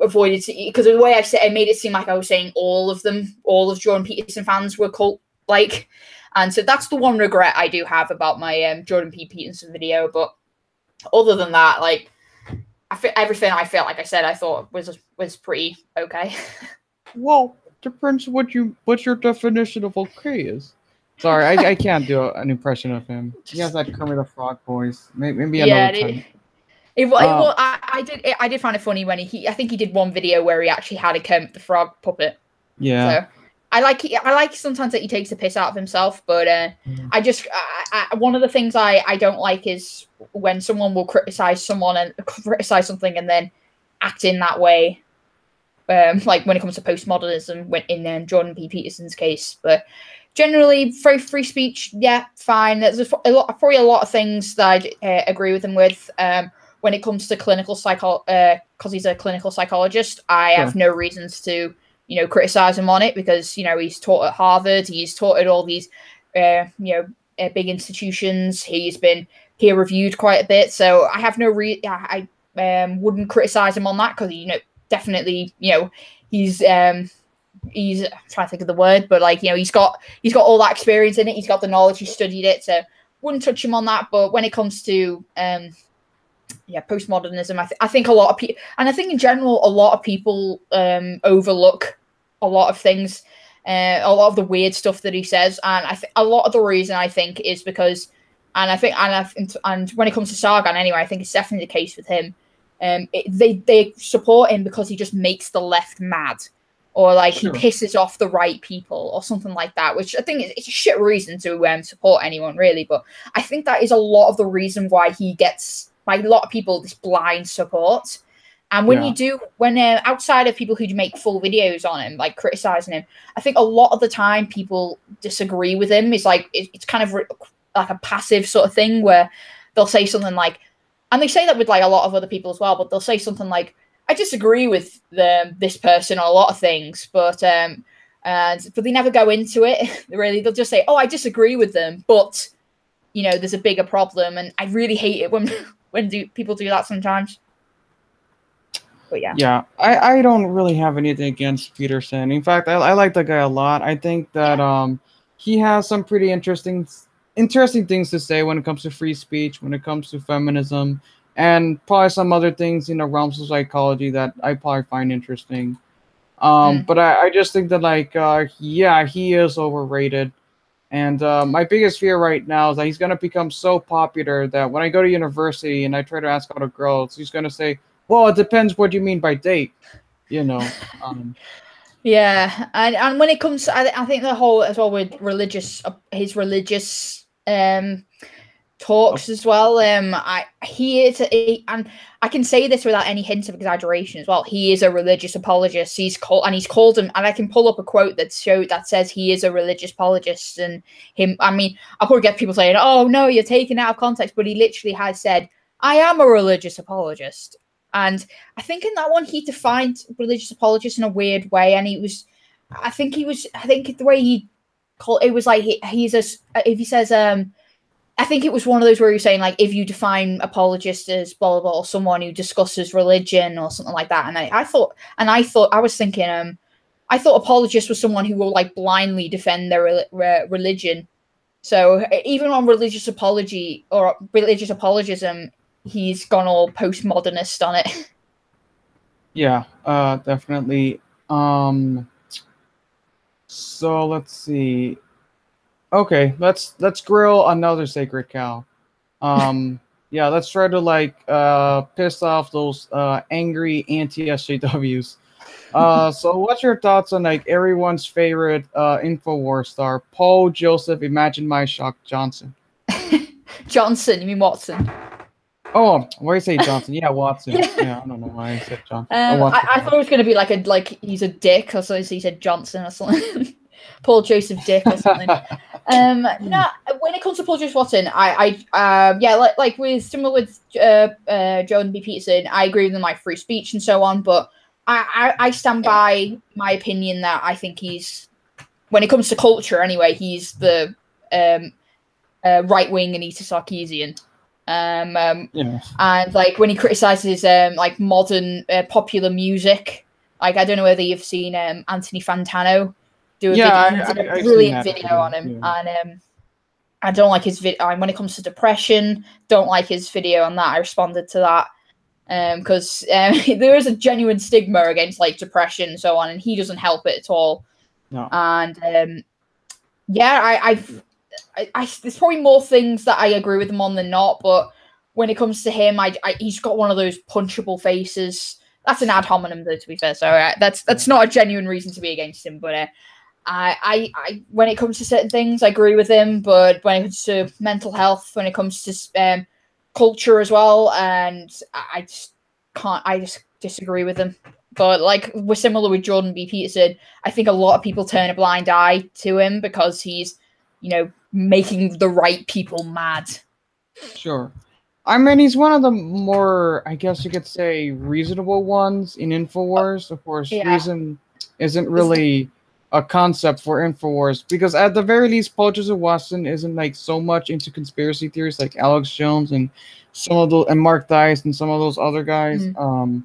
avoided, because the way I said it made it seem like I was saying all of Jordan Peterson fans were cult-like. And so that's the one regret I do have about my Jordan P. Peterson video. But other than that, like, everything I felt like I said, I thought was pretty okay. Well, depends what's your definition of okay is. Sorry, I can't do an impression of him. He has that Kermit the Frog voice. Maybe another time. I did find it funny when I think he did one video where he actually had a Kermit the Frog puppet. Yeah. So I like sometimes that he takes the piss out of himself, but one of the things I don't like is when someone will criticize someone and criticize something and then act in that way. Like when it comes to postmodernism, in Jordan P. Peterson's case. But generally, free speech, yeah, fine. There's probably a lot of things that I agree with him with. When it comes to clinical because he's a clinical psychologist, I have no reasons to, you know, criticize him on it, because, you know, he's taught at Harvard, he's taught at all these, you know, big institutions. He's been peer reviewed quite a bit, so I have no I wouldn't criticize him on that, because, you know, definitely, you know, he's I'm trying to think of the word, but, like, you know, he's got all that experience in it, he's got the knowledge, he studied it, so wouldn't touch him on that. But when it comes to postmodernism, I think a lot of people, and I think in general a lot of people overlook a lot of things, a lot of the weird stuff that he says, and a lot of the reason I think is because, and when it comes to Sargon anyway, I think it's definitely the case with him. They support him because he just makes the left mad, or like he pisses off the right people or something like that, which I think it's a shit reason to support anyone, really. But I think that is a lot of the reason why he gets, by a lot of people, this blind support. And when outside of people who make full videos on him, like criticizing him, I think a lot of the time people disagree with him. It's like, it's kind of like a passive sort of thing where they'll say something like, and they say that with like a lot of other people as well, but they'll say something like, I disagree with this person on a lot of things, but they never go into it. Really, they'll just say, oh, I disagree with them, but, you know, there's a bigger problem. And I really hate it when people do that sometimes. But yeah, I don't really have anything against Peterson. In fact, I like the guy a lot. I think that he has some pretty interesting things to say when it comes to free speech, when it comes to feminism, and probably some other things in the realms of psychology that I probably find interesting. But I just think that, like, he is overrated. And my biggest fear right now is that he's going to become so popular that when I go to university and I try to ask other girls, he's going to say, well, it depends what you mean by date, you know. Yeah, and when it comes, I think the whole as well with his religious talks as well. And I can say this without any hint of exaggeration as well. He is a religious apologist. He's called him, and I can pull up a quote that says he is a religious apologist. And him, I mean, I'll probably get people saying, "Oh no, you're taking it out of context," but he literally has said, "I am a religious apologist." And I think in that one he defined religious apologist in a weird way, and I think the way he called it was like if he says I think it was one of those where you're saying, like, if you define apologist as blah, blah, blah, or someone who discusses religion or something like that. And I thought apologist was someone who will, like, blindly defend their religion. So even on religious apology or religious apologism, he's gone all postmodernist on it. Yeah, definitely. So let's see. Okay, let's grill another sacred cow. Yeah, let's try to like piss off those angry anti-SJWs. So what's your thoughts on like everyone's favorite Infowars star, Paul Joseph Imagine My Shock Johnson? Johnson, you mean Watson? Oh, why do you say Johnson? Yeah, Watson. Yeah, I don't know why I said Johnson. I thought it was going to be like he's a dick or something, so he said Johnson or something. Paul Joseph Dick or something. No, when it comes to Paul Joseph Watson, like with similar with Jordan B. Peterson, I agree with them, like free speech and so on. But I stand by my opinion that I think he's, when it comes to culture anyway, he's the right wing Anita Sarkeesian. And like when he criticizes like modern popular music, like I don't know whether you've seen Anthony Fantano do a brilliant video on him. Yeah. And I don't like his video when it comes to depression. Don't like his video on that. I responded to that because there is a genuine stigma against like depression and so on, and he doesn't help it at all. No. And there's probably more things that I agree with him on than not, but when it comes to him, he's got one of those punchable faces. That's an ad hominem, though, to be fair. So that's not a genuine reason to be against him. But I when it comes to certain things, I agree with him. But when it comes to mental health, when it comes to culture as well, and I just disagree with him. But like we're similar with Jordan B. Peterson, I think a lot of people turn a blind eye to him because he's, making the right people mad. Sure. I mean, he's one of the more, I guess you could say, reasonable ones in Infowars. Of course, reason isn't really a concept for Infowars because at the very least, Paul Joseph Watson isn't like so much into conspiracy theories like Alex Jones and and Mark Dice and some of those other guys. Because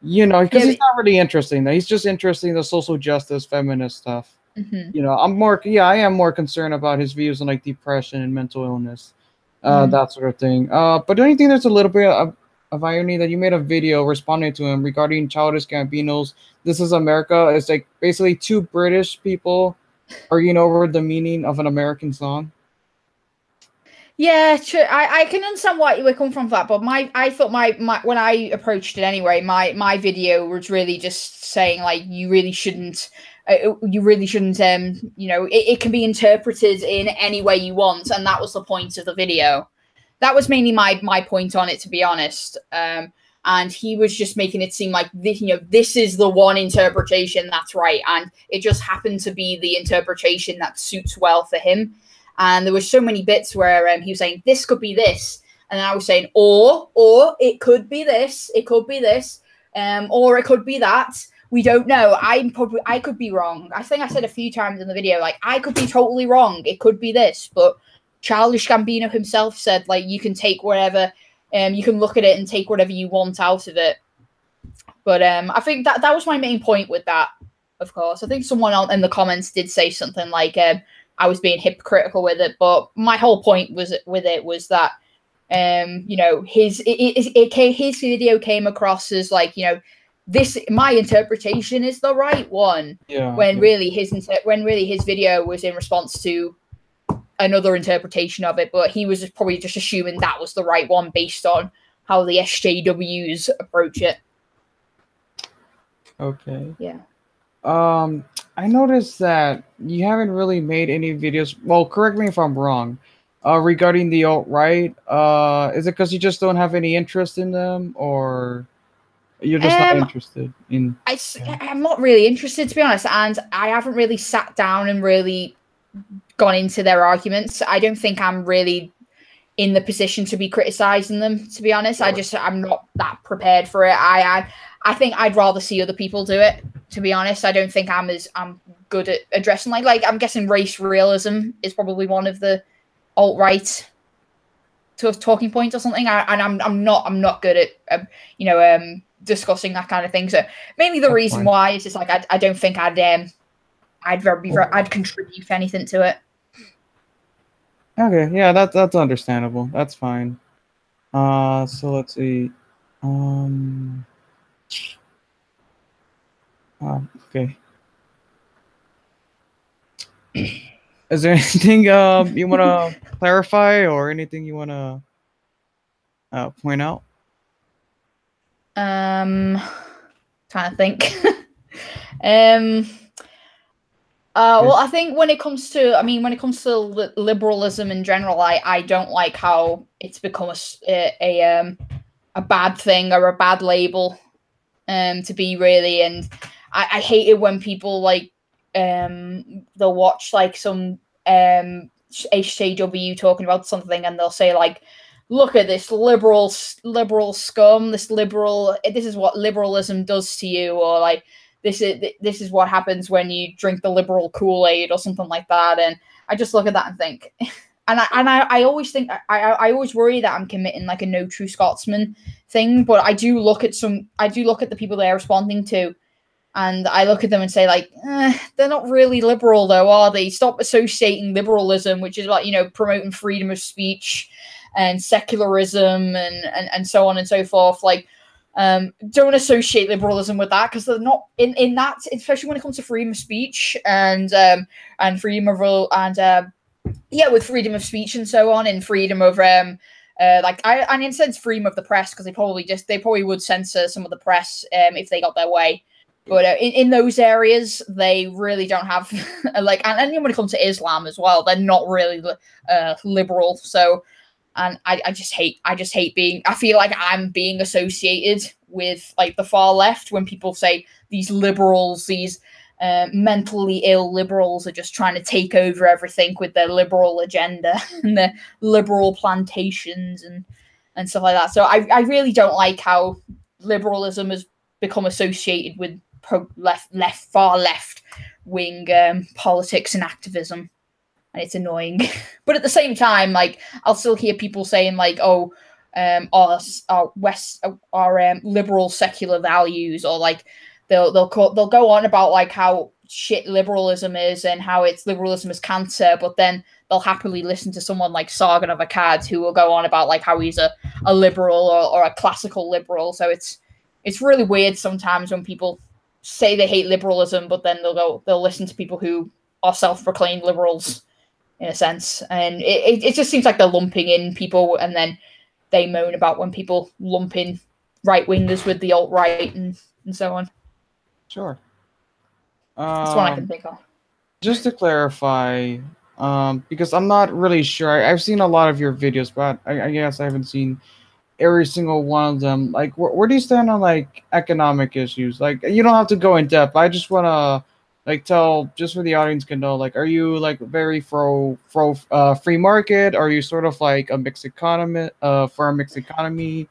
he's not really interesting. He's just interested in the social justice, feminist stuff. Mm-hmm. I am more concerned about his views on like depression and mental illness, that sort of thing. But don't you think there's a little bit of irony that you made a video responding to him regarding Childish Gambino's "This Is America"? It's like basically two British people arguing over the meaning of an American song. Yeah, true. I can understand why you were coming from that, but I thought my when I approached it anyway, my video was really just saying like you really shouldn't. It can be interpreted in any way you want, and that was the point of the video. That was mainly my point on it, to be honest. And he was just making it seem like this is the one interpretation that's right, and it just happened to be the interpretation that suits well for him. And there were so many bits where he was saying this could be this, and I was saying or it could be this, it could be this, or it could be that. We don't know. I could be wrong. I think I said a few times in the video, like, I could be totally wrong. It could be this. But Childish Gambino himself said, like, you can take whatever, you can look at it and take whatever you want out of it. But I think that was my main point with that, of course. I think someone in the comments did say something like I was being hypocritical with it. But my whole point was that, his video came across as like, my interpretation is the right one. Yeah. When really his video was in response to another interpretation of it, but he was probably just assuming that was the right one based on how the SJWs approach it. Okay. Yeah. I noticed that you haven't really made any videos. Well, correct me if I'm wrong. regarding the alt-right, is it because you just don't have any interest in them, or you're just not Um, interested in? Yeah. I'm not really interested, to be honest, and I haven't really sat down and really gone into their arguments. I don't think I'm really in the position to be criticizing them, to be honest. Sure. I'm not that prepared for it. I think I'd rather see other people do it, to be honest. I don't think I'm good at addressing like I'm guessing race realism is probably one of the alt-right talking points or something. I'm not good at discussing that kind of thing. So mainly the That's reason fine. why is just like I don't think I'd contribute anything to it. Okay, yeah, that's understandable. That's fine. So let's see. Um, okay. Is there anything you want to clarify or anything you want to point out? Um, Trying to think. um. Well, Yes. I think when it comes to, liberalism in general, I don't like how it's become a bad thing or a bad label, to be really, and I hate it when people like, they'll watch like some HJW talking about something and they'll say like, look at this liberal scum, this is what liberalism does to you, or like this is what happens when you drink the liberal Kool-Aid or something like that. And I just look at that and think, I always think I always worry that I'm committing like a no true Scotsman thing. But I do look at the people they're responding to, and I look at them and say like, they're not really liberal though, are they? Stop associating liberalism, which is like, promoting freedom of speech and secularism and so on and so forth. Like, don't associate liberalism with that, because they're not in that, especially when it comes to freedom of speech and freedom of with freedom of speech and so on, and freedom of and in a sense freedom of the press, because they probably would censor some of the press if they got their way. But in those areas, they really don't have like, and when it comes to Islam as well, they're not really liberal. So, and I just hate being. I feel like I'm being associated with like the far left when people say these liberals, these mentally ill liberals are just trying to take over everything with their liberal agenda and their liberal plantations and stuff like that. So I really don't like how liberalism has become associated with far left wing politics and activism, and it's annoying. But at the same time, like, I'll still hear people saying like, "Oh, our liberal secular values," or like they'll go on about like how shit liberalism is and how liberalism is cancer, but then they'll happily listen to someone like Sargon of Akkad who will go on about like how he's a liberal or a classical liberal. So it's really weird sometimes when people say they hate liberalism, but then they'll listen to people who are self-proclaimed liberals in a sense, and it just seems like they're lumping in people, and then they moan about when people lump in right wingers with the alt right and so on. Sure. That's one I can think of. Just to clarify, because I'm not really sure. I've seen a lot of your videos, but I guess I haven't seen every single one of them. Like, where do you stand on like economic issues? Like, you don't have to go in depth. I just wanna like tell, just for the audience can know. Like, are you like very pro free market? Are you sort of like a mixed economy, for a mixed economy,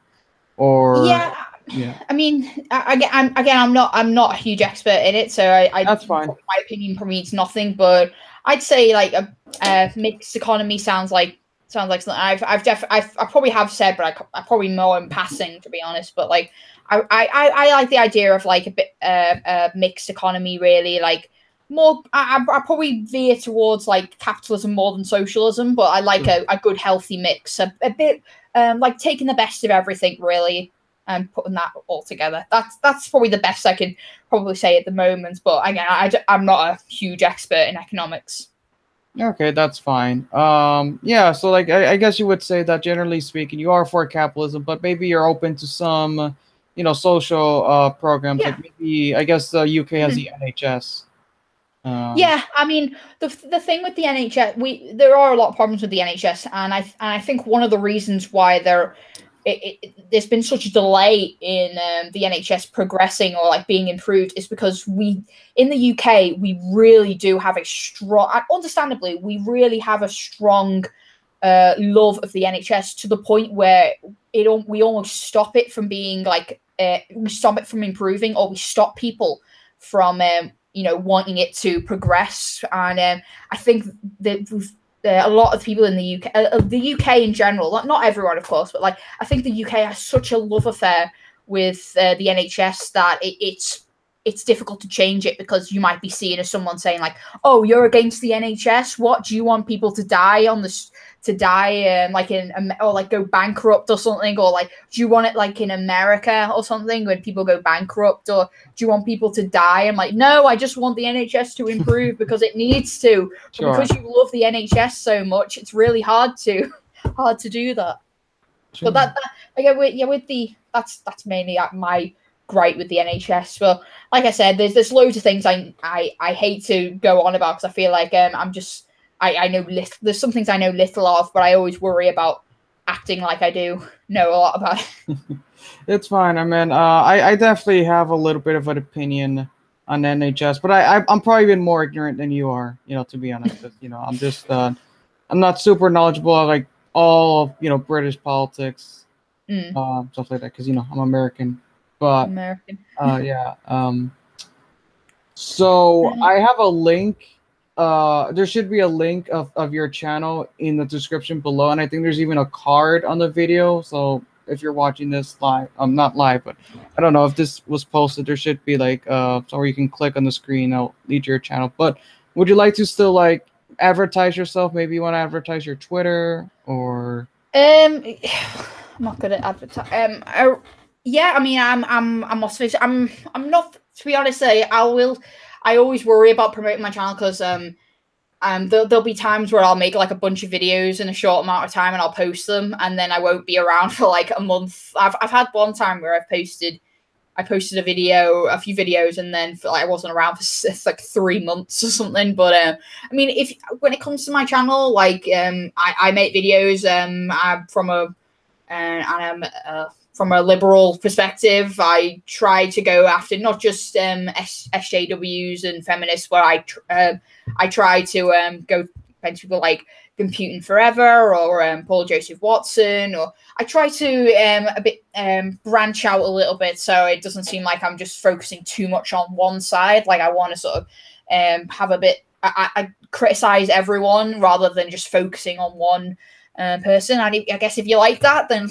or Yeah, yeah? I mean, I'm not a huge expert in it, so That's fine. my opinion probably means nothing. But I'd say like a mixed economy sounds like something I probably have said, but I probably know in passing, to be honest. But like I like the idea of like a bit mixed economy, really. Like, more, I probably veer towards like capitalism more than socialism, but I like Sure. a good healthy mix, a bit like taking the best of everything, really, and putting that all together. That's probably the best I can probably say at the moment. But again, I'm not a huge expert in economics. Okay, that's fine. Yeah, so like I guess you would say that generally speaking, you are for capitalism, but maybe you're open to some, social programs. Yeah. Like maybe I guess the UK has Mhm. the NHS. Yeah, I mean the thing with the NHS, there are a lot of problems with the NHS, and I think one of the reasons why there's been such a delay in the NHS progressing or like being improved is because we in the UK we really do have a strong, understandably, we really have a strong love of the NHS to the point where we almost stop it from being like we stop it from improving, or we stop people from wanting it to progress. And I think that a lot of people in the UK in general, not everyone of course, but like I think the UK has such a love affair with the NHS that it's difficult to change it, because you might be seen as someone saying like, oh, you're against the NHS, what, do you want people to die like in, or like go bankrupt or something, or like do you want it like in America or something when people go bankrupt, or do you want people to die? I'm like, no, I just want the NHS to improve because it needs to. Sure. Because you love the NHS so much, it's really hard to do that. Sure. But that's mainly my gripe with the NHS. Well, like I said, there's loads of things I hate to go on about, because I feel like I know little. There's some things I know little of, but I always worry about acting like I do know a lot about it. It's fine. I mean, I definitely have a little bit of an opinion on NHS, but I'm probably even more ignorant than you are. To be honest, I'm just I'm not super knowledgeable of like all British politics, stuff like that, because I'm American. But yeah. So I have a link. There should be a link of your channel in the description below, and I think there's even a card on the video. So if you're watching this live, not live, but I don't know if this was posted, there should be like somewhere you can click on the screen. I'll lead to your channel. But would you like to still like advertise yourself? Maybe you want to advertise your Twitter, or I'm not good at advertising. Yeah, I mean, I'm not, to be honest. I always worry about promoting my channel, because there'll be times where I'll make like a bunch of videos in a short amount of time and I'll post them, and then I won't be around for like a month. I've had one time where I posted a few videos, and then I wasn't around for like 3 months or something. But I mean, when it comes to my channel, like I make videos from a liberal perspective. I try to go after not just SJWs and feminists, but I try to go against people like Computing Forever, or Paul Joseph Watson, or I try to branch out a little bit, so it doesn't seem like I'm just focusing too much on one side. Like I want to sort of have a bit. I criticize everyone rather than just focusing on one person. I guess if you like that, then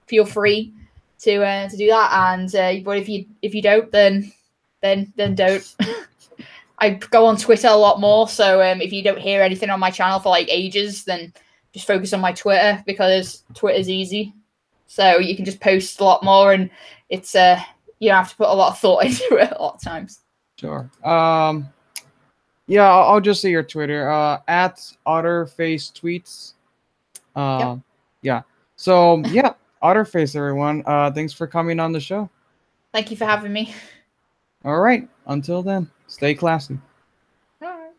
feel free to do that. And but if you don't, then don't. I go on Twitter a lot more, so if you don't hear anything on my channel for like ages, then just focus on my Twitter, because Twitter's easy. So you can just post a lot more, and it's you don't have to put a lot of thought into it a lot of times. Sure. Yeah, I'll just say your Twitter, at Otterface tweets. Yep. Yeah. So yeah, Otterface, everyone. Thanks for coming on the show. Thank you for having me. All right. Until then, stay classy. All right.